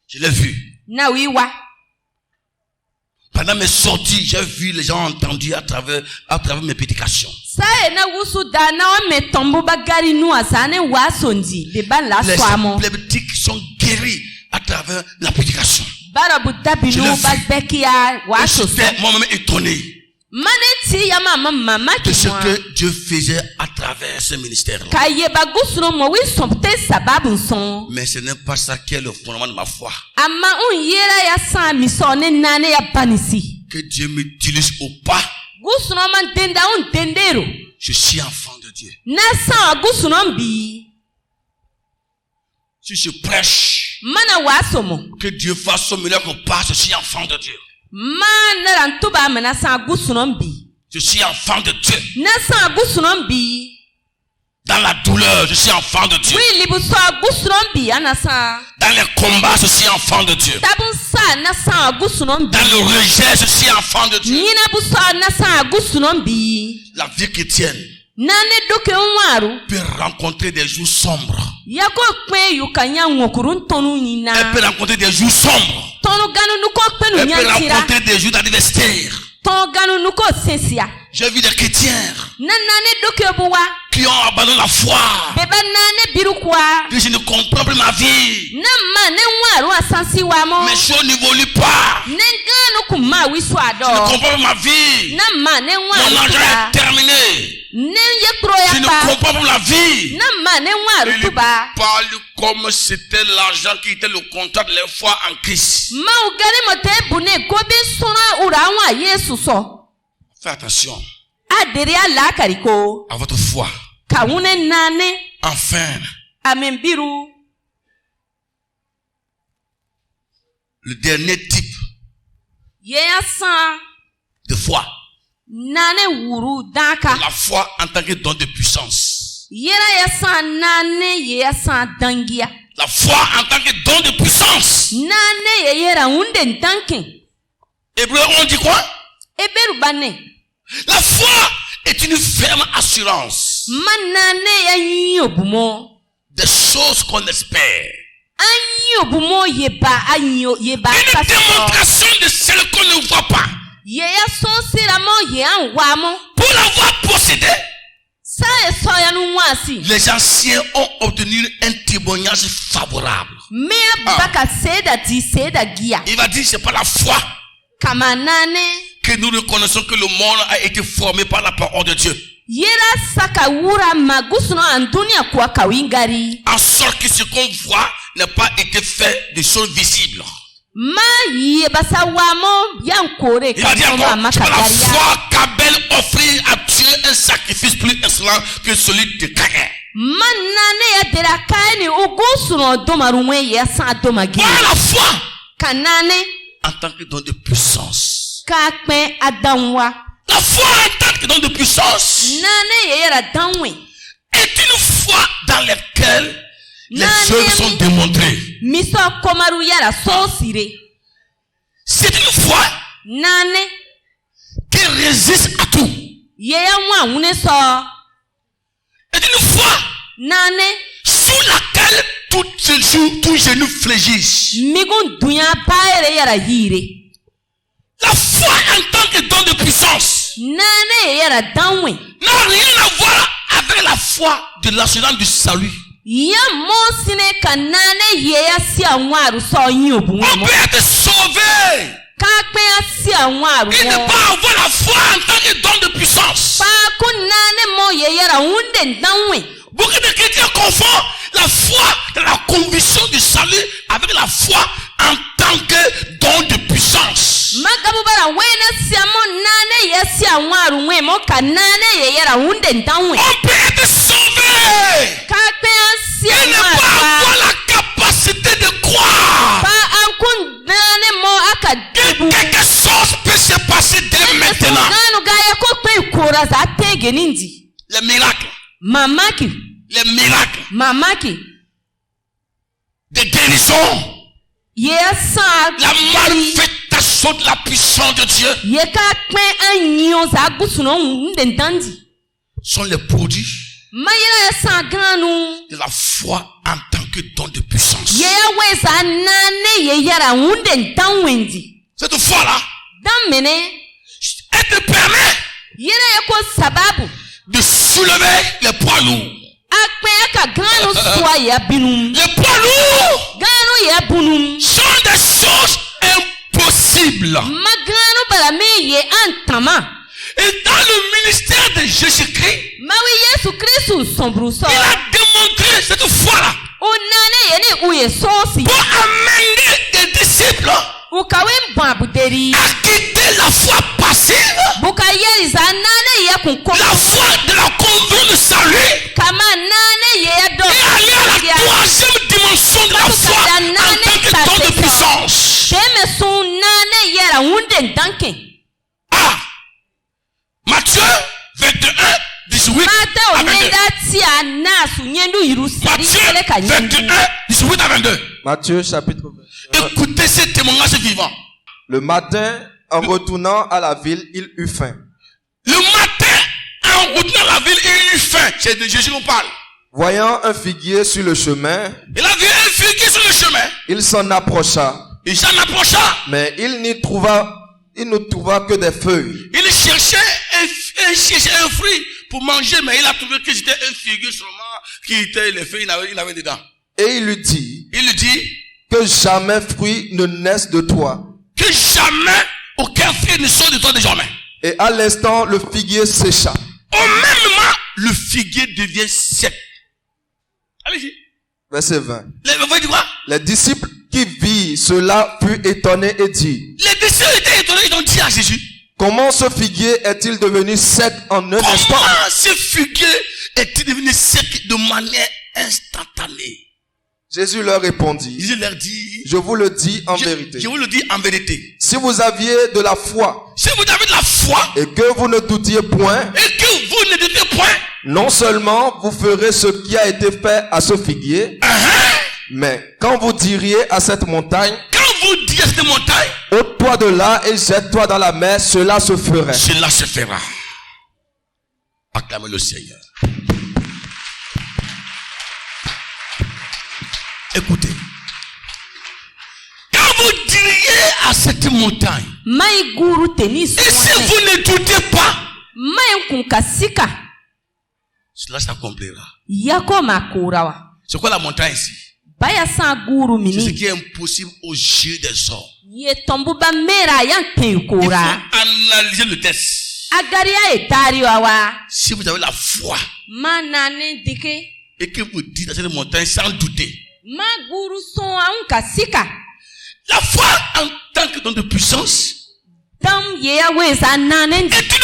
Je l'ai vu. Pendant mes sorties, j'ai vu les gens entendus à travers mes prédications. Les petits qui sont guéris à travers la prédication. Je l'ai vu. J'étais moi-même étonné de ce que Dieu faisait à travers ce ministère-là. Mais ce n'est pas ça qui est le fondement de ma foi. Que Dieu m'utilise ou pas, je suis enfant de Dieu. Si je prêche, que Dieu fasse son miracle ou pas, je suis enfant de Dieu. Je suis enfant de Dieu. Dans la douleur, je suis enfant de Dieu. Dans les combats, je suis enfant de Dieu. Dans le rejet, je suis enfant de Dieu. La vie chrétienne peut rencontrer des jours sombres. Elle peut rencontrer des jours sombres. Elle peut rencontrer des jours d'adversité. J'ai vu des chrétiens qui ont abandonné la foi. Je ne comprends plus ma vie. Mes choses n'évoluent pas. Je ne comprends plus ma vie. Mon argent est terminé. Je ne comprends plus la vie. Il parle comme c'était l'argent qui était le contrat de la foi en Christ. Faites attention à votre foi. Enfin, le dernier type de foi, la foi en tant que don de puissance. La foi en tant que don de puissance. Hébreu, on dit quoi? La foi est une ferme assurance des choses qu'on espère. Une démonstration de celles qu'on ne voit pas. Pour l'avoir possédé, les anciens ont obtenu un témoignage favorable. Il va dire, c'est pas la foi que nous reconnaissons que le monde a été formé par la parole de Dieu. En sorte que ce qu'on voit n'a pas été fait de choses visibles. Il va dire encore, c'est pas la foi qu'Abel offrit à Dieu un sacrifice plus excellent que celui de Caïn. Voilà la foi en tant que don de puissance. La foi en tant que don de puissance est une foi dans laquelle les œuvres sont démontrées. C'est une foi qui résiste à tout. C'est une foi sous laquelle tout genou fléchisse. La foi en tant que don de puissance n'a rien à voir avec la foi de l'assurance du salut. On peut être sauvé et ne pas avoir la foi en tant que don de puissance. Beaucoup de chrétiens confondent la foi de la conviction du salut avec la foi en tant que don de puissance. On peut être sauvé et ne pas avoir la capacité de croire que quelque chose peut se passer dès maintenant. Les miracles. Les miracles. Des guérisons. La manifestation de la puissance de Dieu sont les produits de la foi en tant que don de puissance. Cette foi-là, elle te permet de soulever les poids lourds. Les poids lourds sont des choses impossibles. Et dans le ministère de Jésus-Christ, il a démontré cette foi-là pour amener des disciples à quitter la foi passive, la foi de la conviction de salut, et aller à la troisième dimension de la foi en tant que don de puissance. Matthieu 21, 18 à 22. Matthieu 21, 18 à 22. Matthieu chapitre 21. Écoutez ce témoignage vivant. Le matin, en retournant à la ville, il eut faim. Le matin, en retournant à la ville, il eut faim. C'est de Jésus qu'on parle. Voyant un figuier sur le chemin, il a vu un figuier sur le chemin. Il s'en approcha. Il s'en approcha. Mais il ne trouva que des feuilles. Il cherchait un fruit pour manger, mais il a trouvé que c'était un figuier seulement qui était les feuilles, il avait dedans. Et il lui dit, que jamais fruit ne naisse de toi. Que jamais aucun fruit ne sort de toi désormais. Et à l'instant, le figuier sécha. Au même moment, le figuier devient sec. Allez-y. Verset 20. Les disciples qui virent cela furent étonnés et dirent. Les disciples étaient étonnés, ils ont dit à Jésus. Comment ce figuier est-il devenu sec en un instant? Comment ce figuier est-il devenu sec de manière instantanée? Jésus leur répondit. Jésus leur dit. Je vous le dis en vérité. Je vous le dis en vérité. Si vous aviez de la foi. Si vous avez de la foi. Et que vous ne doutiez point. Et que vous ne doutiez point. Non seulement vous ferez ce qui a été fait à ce figuier. Mais quand vous diriez à cette montagne. Vous dites à cette montagne, ôte-toi de là et jette-toi dans la mer, cela se ferait. Cela se fera. Acclamez le Seigneur. Écoutez. Quand vous diriez à cette montagne, et si vous ne doutez pas, cela s'accomplira. C'est quoi la montagne ici? C'est ce qui est impossible aux yeux des hommes. Il faut analyser le texte. Si vous avez la foi et que vous dites à cette montagne sans douter, la foi en tant que don de puissance est une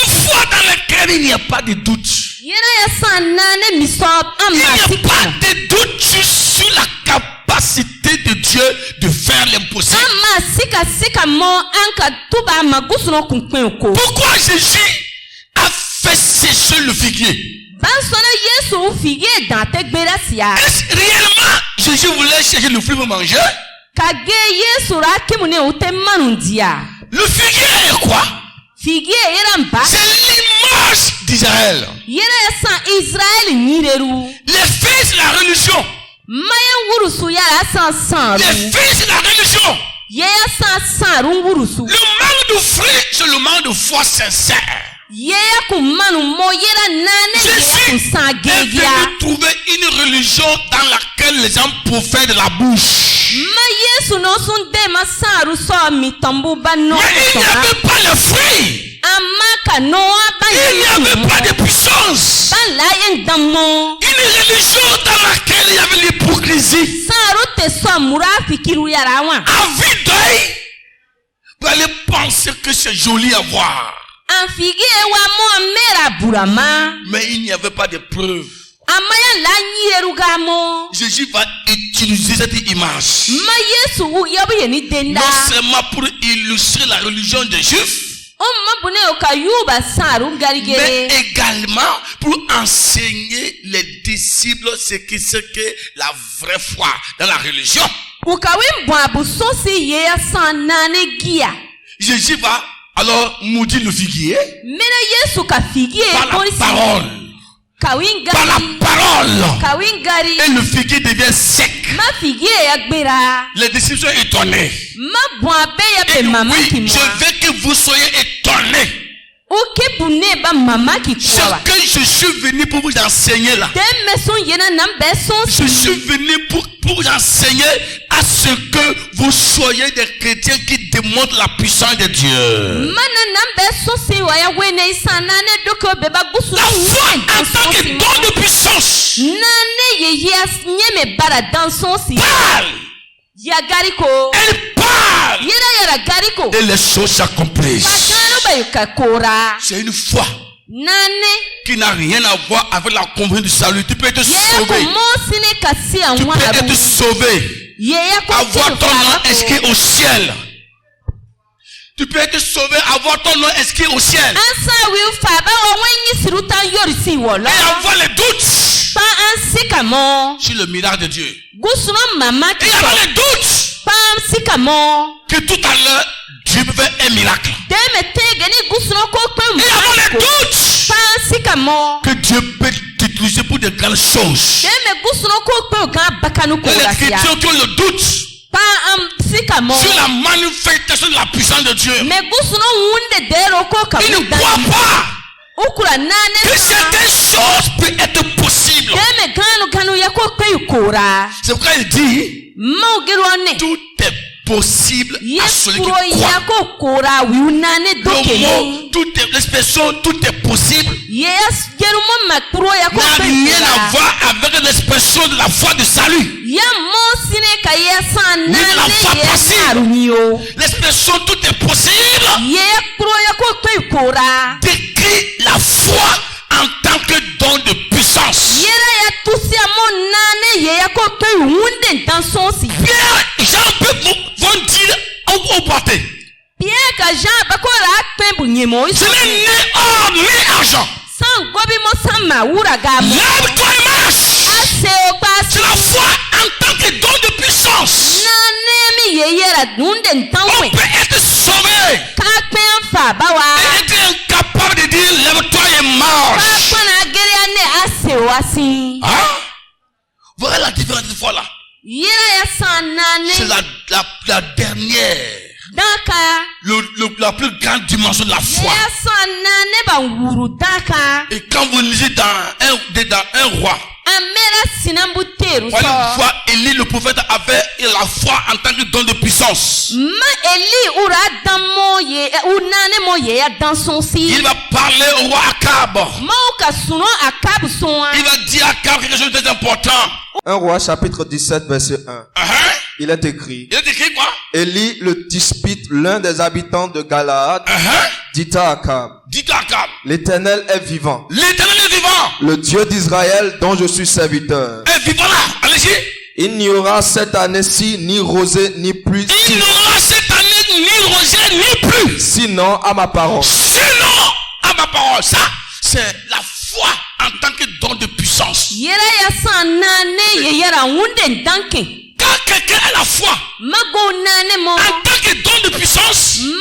foi dans laquelle il n'y a pas de doute. Il n'y a pas de doute sur la capacité de Dieu de faire l'impossible. Pourquoi Jésus a fait sécher le figuier? Est-ce réellement Jésus voulait chercher le fruit pour manger? Le figuier est quoi? C'est l'image d'Israël. Les fils de la religion. Les fils de la religion. Le manque de fruits, c'est le manque de foi sincère. Jésus est venu trouver une religion dans laquelle les gens profitent de la bouche. Mais il n'y avait pas le fruit. Il n'y avait pas de puissance. Une religion dans laquelle il y avait l'hypocrisie. À vue d'œil, vous allez penser que c'est joli à voir. Mais il n'y avait pas de preuves. Jésus va utiliser cette image non seulement pour illustrer la religion des Juifs, mais également pour enseigner les disciples ce qui c'est que la vraie foi dans la religion. Jésus va alors maudire le figuier par la parole. Par la parole. Et le figuier devient sec. Les disciples sont étonnés. Et oui, je veux que vous soyez étonnés. Ce que je suis venu pour vous enseigner là. Je suis venu pour vous enseigner à ce que vous soyez des chrétiens qui démontrent la puissance de Dieu. La foi en tant que don de puissance. Elle parle. Et les choses s'accomplissent. C'est une foi qui n'a rien à voir avec la conviction du salut. Tu peux être sauvé. Tu peux être sauvé. Avoir ton nom inscrit au ciel. Tu peux être sauvé, avoir ton nom inscrit au ciel. Et avoir les doutes sur le miracle de Dieu. Et avoir les doutes que tout à l'heure Dieu peut faire un miracle. Et avoir les doutes que Dieu peut t'utiliser pour de grandes choses. Et les chrétiens qui ont le doute sur la manifestation de la puissance de Dieu, ils ne croient pas que certaines choses peuvent être possibles. C'est pourquoi il dit tout est possible à celui qui croit. Le mot, l'expression tout est possible n'a rien à voir avec l'expression de la foi de salut. Ni de la foi passive. L'expression tout est possible décrit la foi en tant que don de puissance. Pierre, Jean vont dire au porté. Je n'ai ni or ni argent. Lève-toi et marche. C'est la foi en tant que don de puissance. On peut être sauvé et être incapable de dire lève-toi et marche. Hein? Voilà la différence de foi là. C'est la dernière. La plus grande dimension de la foi. Et quand vous lisez dans un roi, une fois Élie le prophète avait la foi en tant que don de puissance. Il va parler au roi Akab. Il va dire à Akab quelque chose d'important. 1 Roi chapitre 17 verset 1. Il est écrit. Quoi? Élie le Tishbite, l'un des habitants de Galaad, dit à Akab. L'Éternel est vivant. Le Dieu d'Israël dont je suis serviteur. Est vivant là. Allez-y. Il n'y aura cette année-ci ni rosée ni pluie. Il n'y aura cette année ni rosée ni pluie. Sinon à ma parole. Ça, c'est la foi en tant que don de puissance. Quand quelqu'un a la foi en tant que don de puissance, vous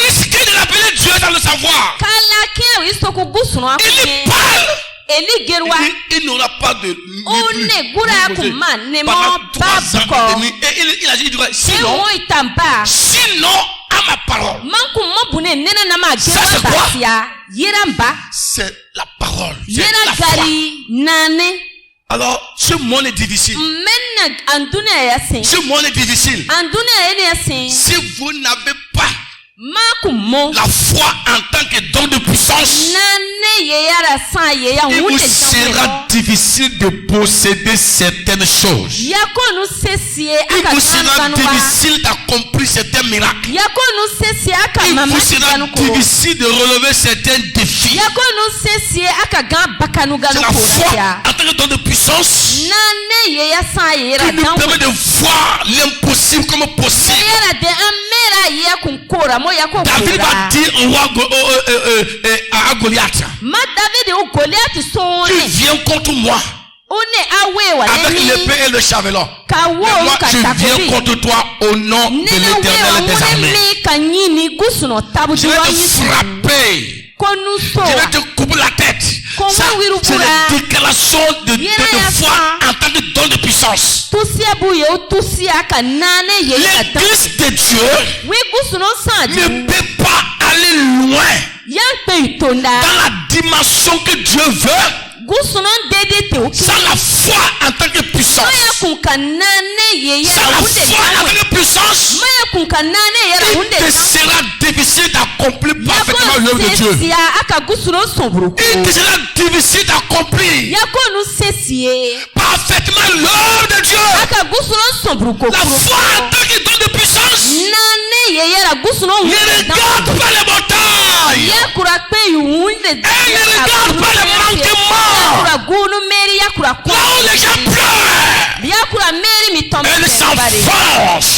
risquez de l'appeler Dieu sans le savoir. Il parle. Il n'aura pas de pendant 3 ans et demi. Et il a dit sinon à ma parole. Ça c'est quoi? C'est la parole. C'est la foi. Alors, ce monde est difficile. Ce monde est difficile. Si vous n'avez pas la foi en tant que don de puissance, il vous sera difficile de posséder certaines choses. Il vous sera difficile d'accomplir certains miracles. Il vous sera difficile de relever certains défis. C'est la foi en tant que don de puissance qui nous permet de voir l'impossible comme possible. David va dire au roi à Goliath, tu viens contre moi avec l'épée et le javelot. Mais moi je viens contre toi au nom de l'Éternel des armées. Je vais te frapper. Je vais te couper la tête. Ça, c'est la déclaration de foi en tant que don de puissance. L'église de Dieu ne peut pas aller loin dans la dimension que Dieu veut, sans la foi en tant que puissance, sans la foi en tant que puissance, il te sera difficile d'accomplir parfaitement l'œuvre de Dieu. Il te sera difficile d'accomplir parfaitement l'œuvre de Dieu. La foi en tant que don de puissance ne regarde pas les montagnes. Elle ne regarde pas les manquements. Là où les gens pleurent, elle s'enfonce.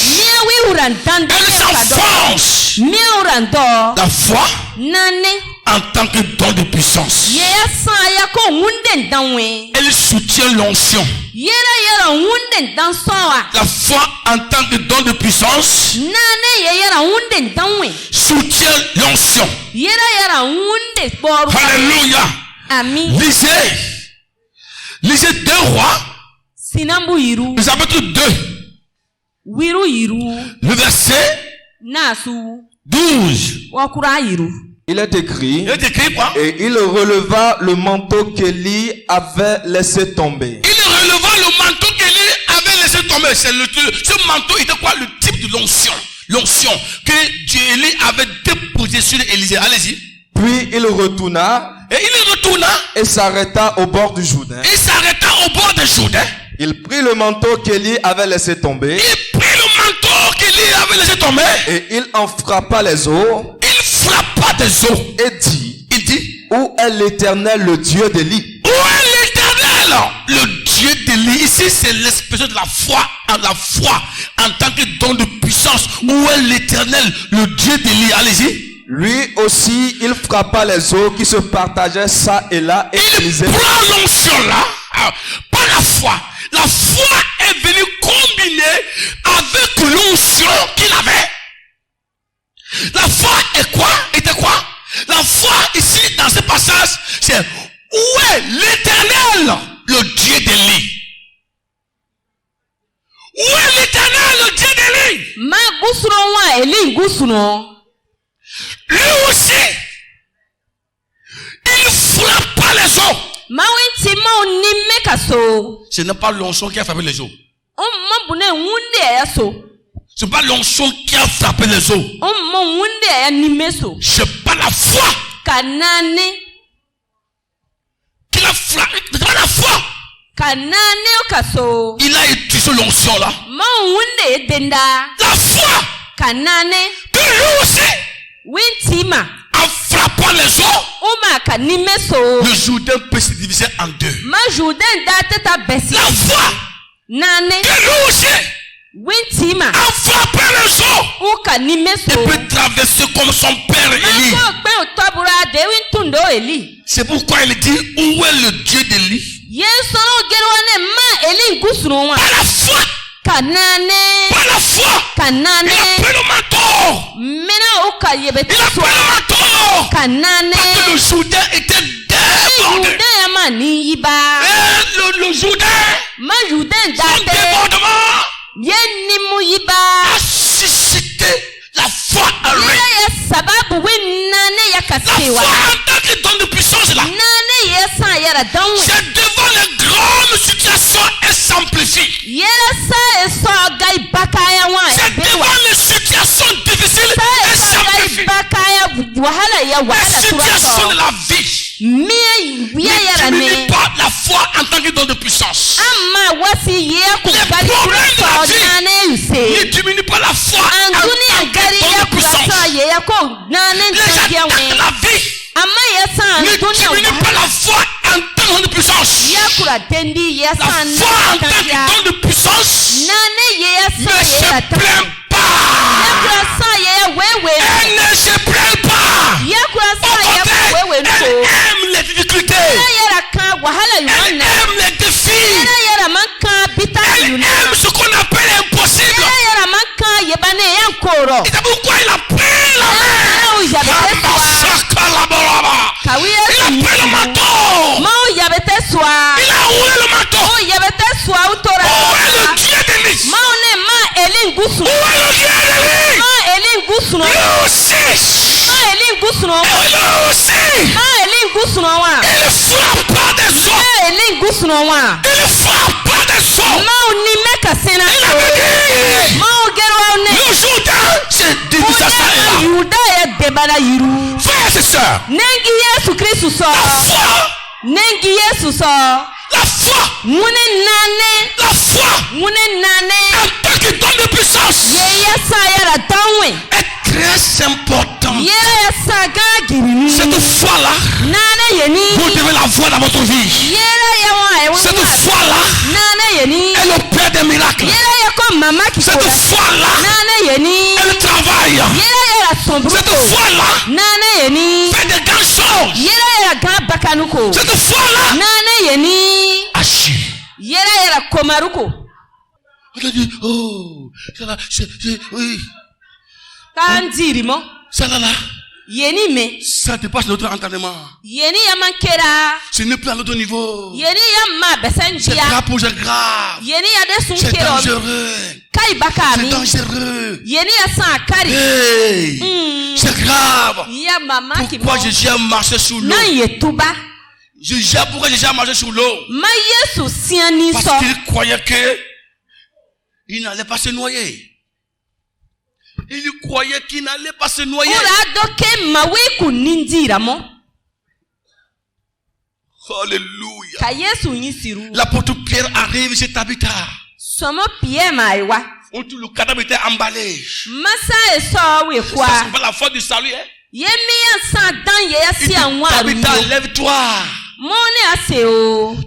La foi en tant que don de puissance, elle soutient l'onction. La foi en tant que don de puissance soutient l'onction. Alléluia. Lisez 2 Rois, le chapitre 2, le verset 12. Il est écrit quoi? Et il releva le manteau qu'Élie avait laissé tomber. Il releva le manteau qu'Élie avait laissé tomber. Ce manteau était quoi? Le type de l'onction. L'onction que Élie avait déposé sur Élisée. Allez-y. Puis il retourna. Et s'arrêta au bord du Jourdain. Il prit le manteau qu'Élie avait laissé tomber. Et il en frappa les eaux. Et dit, où est l'Éternel, le Dieu d'Élie? Où est l'Éternel, le Dieu d'Élie? Ici, c'est l'expression de la foi en tant que don de puissance. Où est l'Éternel, le Dieu d'Élie? Allez-y. Lui aussi, il frappa les eaux qui se partageaient ça et là. Et il prend l'onction là, par la foi. La foi est venue combiner avec l'onction qu'il avait. La foi était quoi? La foi ici dans ce passage, c'est où est l'Éternel, le Dieu d'Élie? Où est l'Éternel, le Dieu d'Élie? Lui aussi, il frappe pas les eaux. Ce n'est pas l'onction qui a frappé les eaux. Ce n'est pas l'onction qui a frappé les eaux. C'est pas la foi qu'il a frappé. C'est pas la foi. Il a utilisé l'onction là. La foi que lui aussi, en frappant les eaux, le Jourdain peut se diviser en 2. La foi que lui aussi, en frappant les eaux, il peut traverser comme son père Élie. C'est pourquoi il dit, où est le Dieu d'Élie? Par la foi. Par la foi. Il a pris le manteau. Il a pris le manteau. Parce que le Jourdain était débordé. Et le Jourdain, son débordement a suscité la foi en lui. La foi en tant que don de puissance là, c'est devant les grandes situations, elle s'amplifie. C'est devant les situations difficiles, elle s'amplifie. La situation de la vie ne diminue pas la foi en tant que don de puissance. Les problèmes de la vie ne diminuent pas la foi en tant que don de puissance. Les attaques de la vie ne diminuent pas la foi en tant que puissance. La foi en tant que don de puissance ne se plaint pas. Elle ne se plaint pas. Au contraire, elle aime les difficultés. Elle aime les défis. Elle aime ce qu'on appelle l'impossible. Et c'est pourquoi il a pris la main. Il a pris le manteau. Il a roulé le manteau. Où est le Dieu d'Élie? Où est le Dieu d'Élie? Lui aussi, Il frappe pas des os. Il frappe pas des os. Il avait dit. Le Jourdain, c'est disaster là. Frères et sœurs. La foi. En tant que don de puissance est très important. Cette foi-là, vous devez la voir dans votre vie. Cette foi-là, elle opère des miracles. Cette foi-là, elle travaille. Cette foi-là fait de grandes choses. Cette foi-là agit. On a dit, oh, ça là, oui. Ça là, ça dépasse notre entendement. Ce n'est plus à notre niveau. C'est grave pour c'est grave. C'est dangereux. C'est dangereux. Hey, c'est grave. Pourquoi Jésus a marché sur l'eau? Pourquoi Jésus a marché sur l'eau? Parce qu'il croyait qu'il n'allait pas se noyer. Il croyait qu'il n'allait pas se noyer. Alléluia. L'apôtre Pierre arrive chez Tabitha. Où tout le cadavre était emballé. Ça, c'est pas la foi du salut. Hein? Il dit, Tabitha, lève-toi.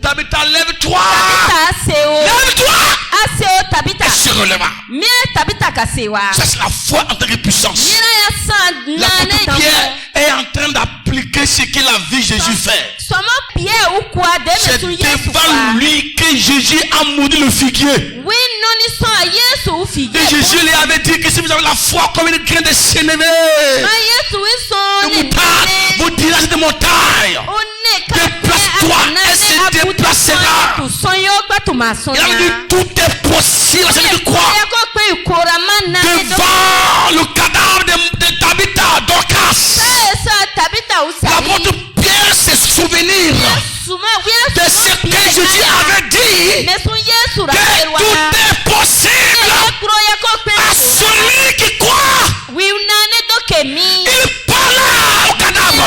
Tabitha, lève-toi. Lève-toi. Elle se releva. Ça, c'est la foi en tant que puissance. L'apôtre Pierre est en train d'appliquer ce qu'il a vu Jésus faire. C'est devant lui que Jésus a maudit le figuier. Et Jésus lui avait dit que si vous avez la foi comme une graine de sénévé, de moutarde, vous direz à cette montagne, déplace-toi, elle se déplacera. Il a dit tout est possible à celui qui croit. Devant le cadavre de Tabitha, Dorcas, l'apôtre Pierre s'est souvenir de ce que Jésus avait dit, que tout est possible à celui qui croit. Il parla au cadavre.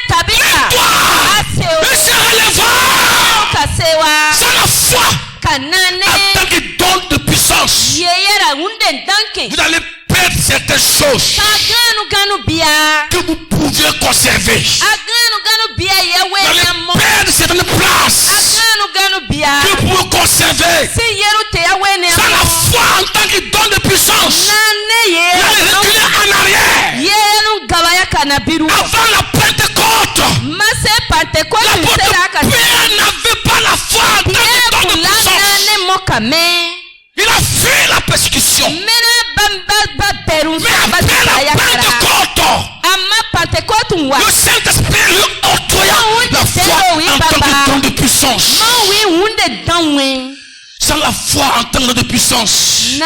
Tabitha, lève-toi. Il se releva. C'est la foi en tant que don de puissance. Vous allez perdre certaines choses que vous pouviez conserver. Vous allez perdre certaines places que vous pouvez conserver. C'est la foi en tant que don de puissance. Vous allez reculer en arrière. Avant la Pentecôte, l'apôtre Pierre n'avait pas la foi en tant que don de puissance. Il a fui la persécution. Mais après la Pentecôte, le Saint-Esprit lui octroya la foi en tant que don de puissance. Sans la foi en tant que de puissance,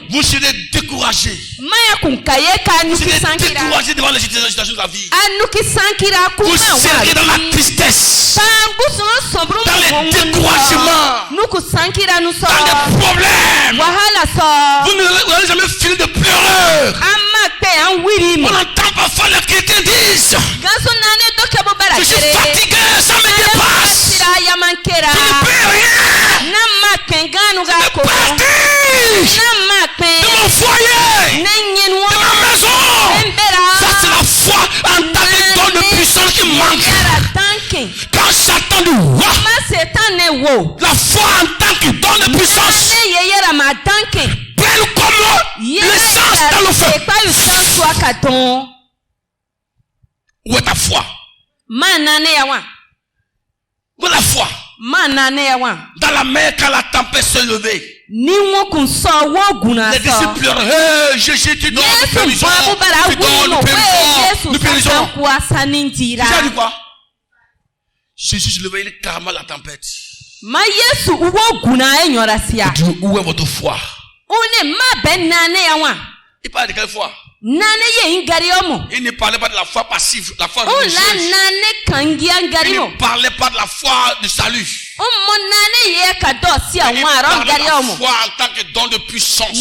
vous serez découragé. Vous serez découragé devant les situations de la vie. Vous serez dans la tristesse, dans les découragements, dans les problèmes. Vous n'allez jamais finir de pleurer. On entend parfois les chrétiens disent, je suis fatigué, ça me dépasse. Je ne peux rien. De mon foyer, de ma maison. Ça c'est la foi en tant que don de puissance qui manque. Quand Satan nous voit, la foi en tant que don de puissance brûle comme l'essence dans le feu. Où est ta foi? Où est la foi? Dans la mer, quand la tempête se levait, les disciples pleuraient. Jésus, tu donnes nous périssons. Nous périssons. Jésus a dit quoi? Jésus se levait, il calma la tempête. Où est votre foi? Il parle de quelle foi? Il ne parlait pas de la foi passive, la foi religieuse. Il ne parlait pas de la foi du salut. Il parlait de la foi en tant que don de puissance.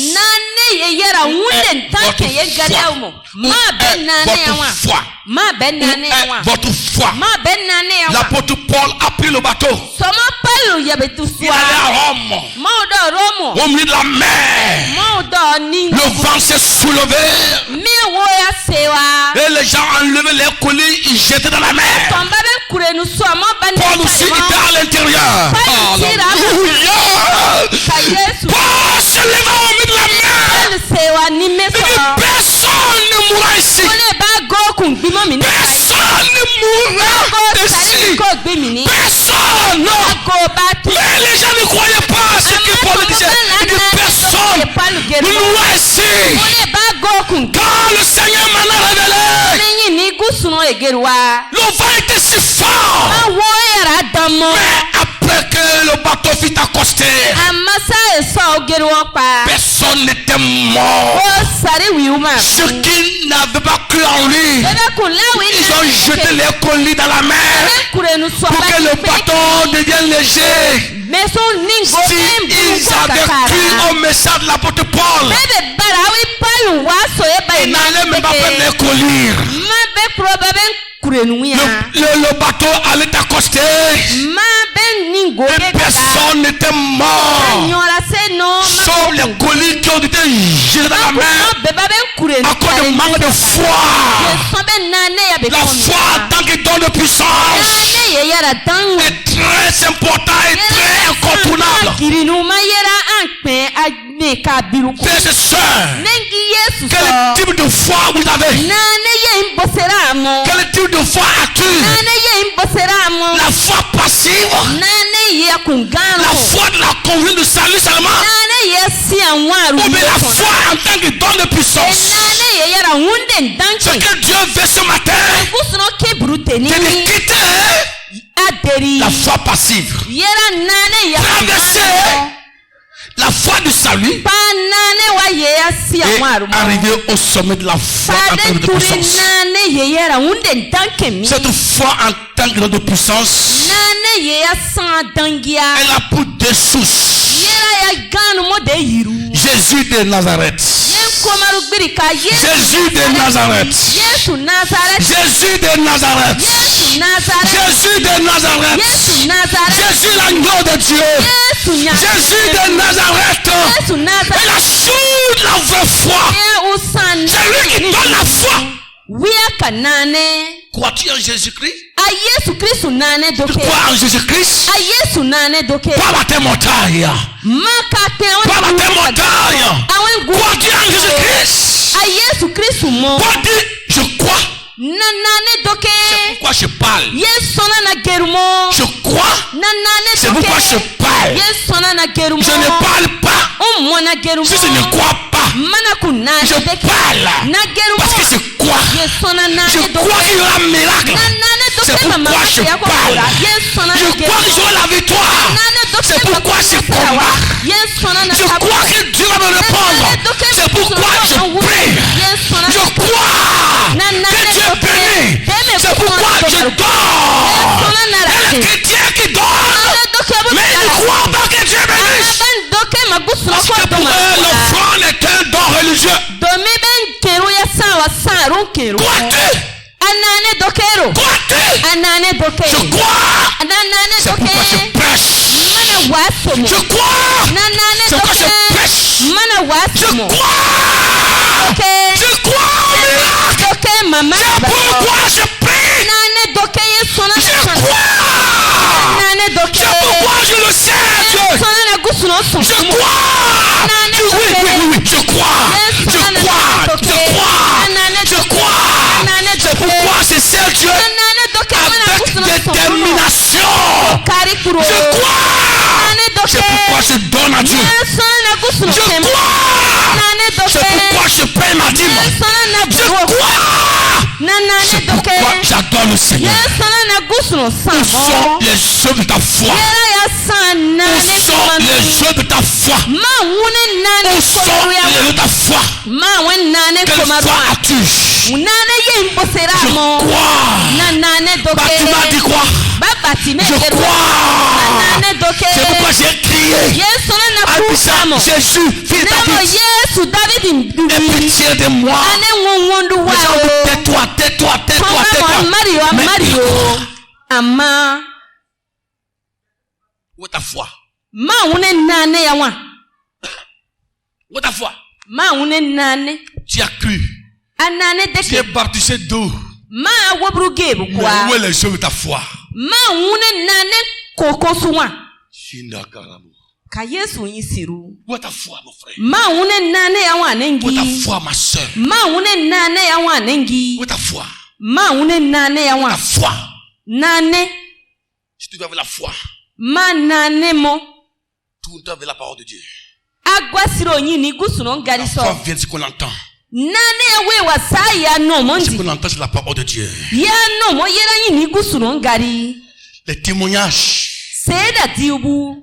Votre foi. L'apôtre Paul a pris le bateau. Il allait à Rome. Au milieu de la mer. Le vent s'est soulevé. Et les gens enlevaient leurs colis, ils jetaient dans la mer. Paul aussi était à l'intérieur. Paul se leva au milieu de la mer. Il dit, personne ne mourra ici. Personne ne mourra ici. Personne. Mais les gens ne croyaient pas ce que Paul disait. Il dit, personne ne mourra ici. Quand le Seigneur m'en a révélé, le vent était si fort. Mais après que le bateau fut accosté, personne n'était mort. Ceux qui n'avaient pas cru en lui, ils ont jeté les colis dans la mer pour que le bateau devienne léger. Si ils avaient cru au message de l'apôtre Paul, ils n'allaient même pas faire les colis. Le bateau allait accoster et personne n'était mort, sauf les colis qui ont été jetés dans la mer à cause de manque de foi. La foi en tant que don de puissance est très important et très incontournable. Frères et sœurs, quel type de foi vous avez? Quel type de foi as-tu? La foi passive, la foi de la conviction du salut seulement, ou bien la foi en tant que don de puissance? Ce que Dieu veut ce matin, c'est de quitter la foi passive, traverser la foi du salut et arriver au sommet de la foi en tant que puissance. Cette foi en tant que de puissance, elle a pour des sources. Jésus de Nazareth. Jésus de Nazareth. Jésus de Nazareth. Jésus de Nazareth. Jésus l'agneau de Dieu. Jésus de Nazareth. Et la source de la vraie foi, c'est lui qui donne la foi. Crois-tu en Jésus-Christ? Tu crois en Jésus-Christ? Pas baptême mortail. Pas baptême mortail. Crois-tu en Jésus-Christ? Pas dit je crois. C'est pourquoi je parle. Je crois. C'est pourquoi je parle. Je ne parle pas si je ne crois pas. Je parle parce que je crois. Je crois qu'il y aura un miracle. C'est pourquoi je parle. Je crois qu'il y aura la victoire. C'est pourquoi je combats. Je crois que Dieu va me répondre. C'est pourquoi je prie. Je crois que Dieu est béni. C'est pourquoi je dors. Et les chrétiens qui dorment, mais ils ne croient pas que Dieu est béni. Parce que pour eux, l'offrande est un don religieux. Crois-tu? Crois-tu? Je crois. C'est pourquoi je prêche. Je crois. C'est pourquoi je prêche. Je crois. Je crois au miracle. C'est pourquoi je prie. Je crois. C'est pourquoi je le sais, Dieu. Je crois. Oui, je crois. Je crois. Je crois. Je crois. C'est pourquoi je sais Dieu avec détermination. Je crois. C'est pourquoi je donne à Dieu. Je crois. C'est pourquoi je paye ma dîme. Je crois. C'est pourquoi j'adore le Seigneur. Où sont les œuvres de ta foi? sont les œufs de ta foi? Où sont les œufs de ta foi? Quelle foi as-tu? Je crois. Tu m'as dit quoi? Je crois. C'est pourquoi j'ai crié. Jésus, fils de David, aie pitié de moi. Tais-toi, tais-toi, tais-toi, tais-toi. Mais où est ta foi? Où est ta foi? Tu as cru. Tu es baptisé d'eau. Mais où est les œufs de ta foi? Où est ta foi, mon frère? Où est ta foi, ma soeur? Où est ta foi? La foi. Si tu dois avoir la foi, tu dois avoir la parole de Dieu. La foi vient de ce qu'on entend. Ce qu'on entend, c'est la parole de Dieu. Les témoignages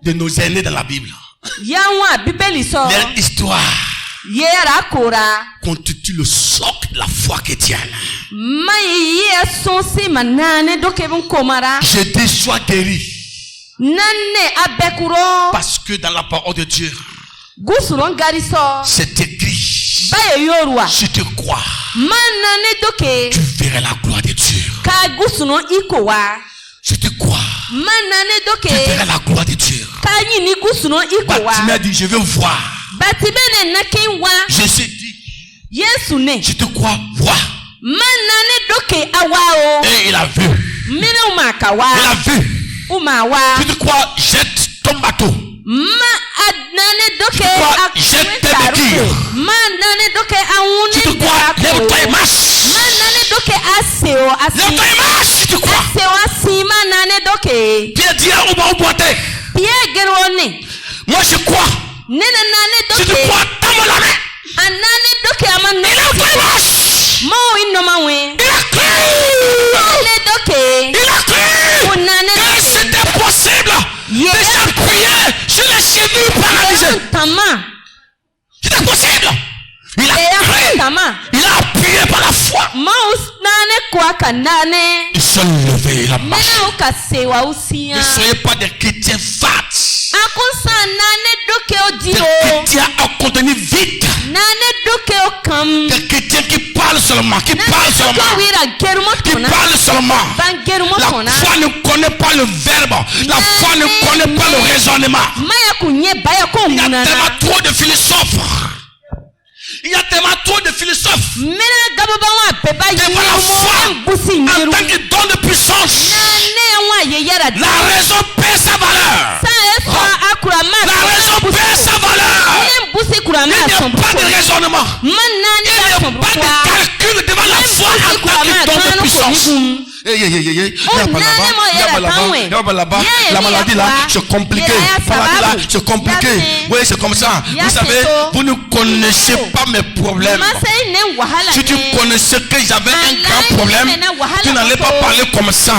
de nos aînés dans la Bible, leur histoire constitue le socle de la foi chrétienne. Je dis sois guéri. Parce que dans la parole de Dieu, c'est écrit. Si tu crois, tu verras la gloire de Dieu. Si tu crois, tu verras la gloire de Dieu. Bartimée dit, je veux voir. Jésus dit, si tu crois, vois. Et il a vu. Il a vu. Si tu crois, jette ton bateau. Si tu crois, jette tes béquilles. Si tu crois, lève-toi et marche. Lève-toi et marche si tu crois. Pierre dit à Oba Oboate, moi je crois. Si tu crois, tends-moi la main. Lève-toi et marche. Il a cru. Que c'était possible de s'appuyer sur les chevilles paralysées. C'était possible. Il a cru. Il a appuyé par la foi. Il s'est levé la marche. Ne soyez pas des chrétiens fats. Des chrétiens à contenu vide. Des chrétiens qui parlent seulement. Qui parlent seulement. La foi ne connaît pas le verbe. La foi ne connaît pas le raisonnement. Il y a tellement trop de philosophes. Il y a tellement trop de philosophes. Devant la foi, en tant que don de puissance, la raison perd sa valeur. La raison perd sa valeur. Il n'y a pas de raisonnement. Il n'y a pas de calcul devant la foi en tant que don de puissance. La maladie là, c'est compliqué. C'est compliqué. Oui, c'est comme ça. Vous savez, vous ne connaissez pas mes problèmes. Si tu connaissais que j'avais un grand problème, tu n'allais pas parler comme ça.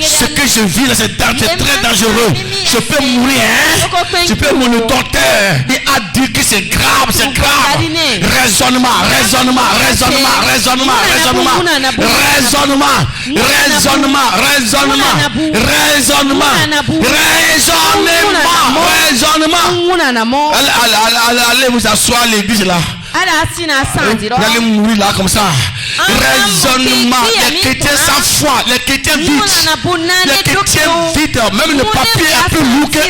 Ce que je vis là, c'est très dangereux. Je peux mourir, hein? Je peux mourir. Le docteur, il a dit que c'est grave, c'est grave. Raisonnement. Allez vous asseoir à l'église là. Vous allez mourir là comme ça. Raisonnement. Les chrétiens sans foi. Les chrétiens vides. Les chrétiens vides. Même le papier est plus lourd que eux.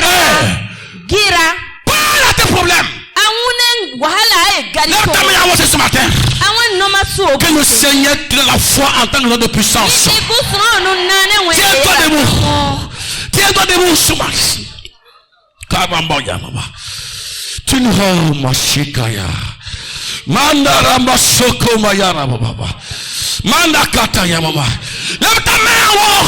Parle à tes problèmes. Lève ta main à moi ce matin. Que le Seigneur te donne la foi en tant que nom de puissance. Tiens-toi debout. Tiens-toi debout, Soumax. Kabamboya, maman. Tu nous rends ma chikaya. Mandaramba soko mayara, maman. Mandakataya, maman. Lève ta main à moi.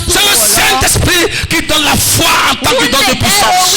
C'est le Saint-Esprit qui donne la foi en tant que don de puissance.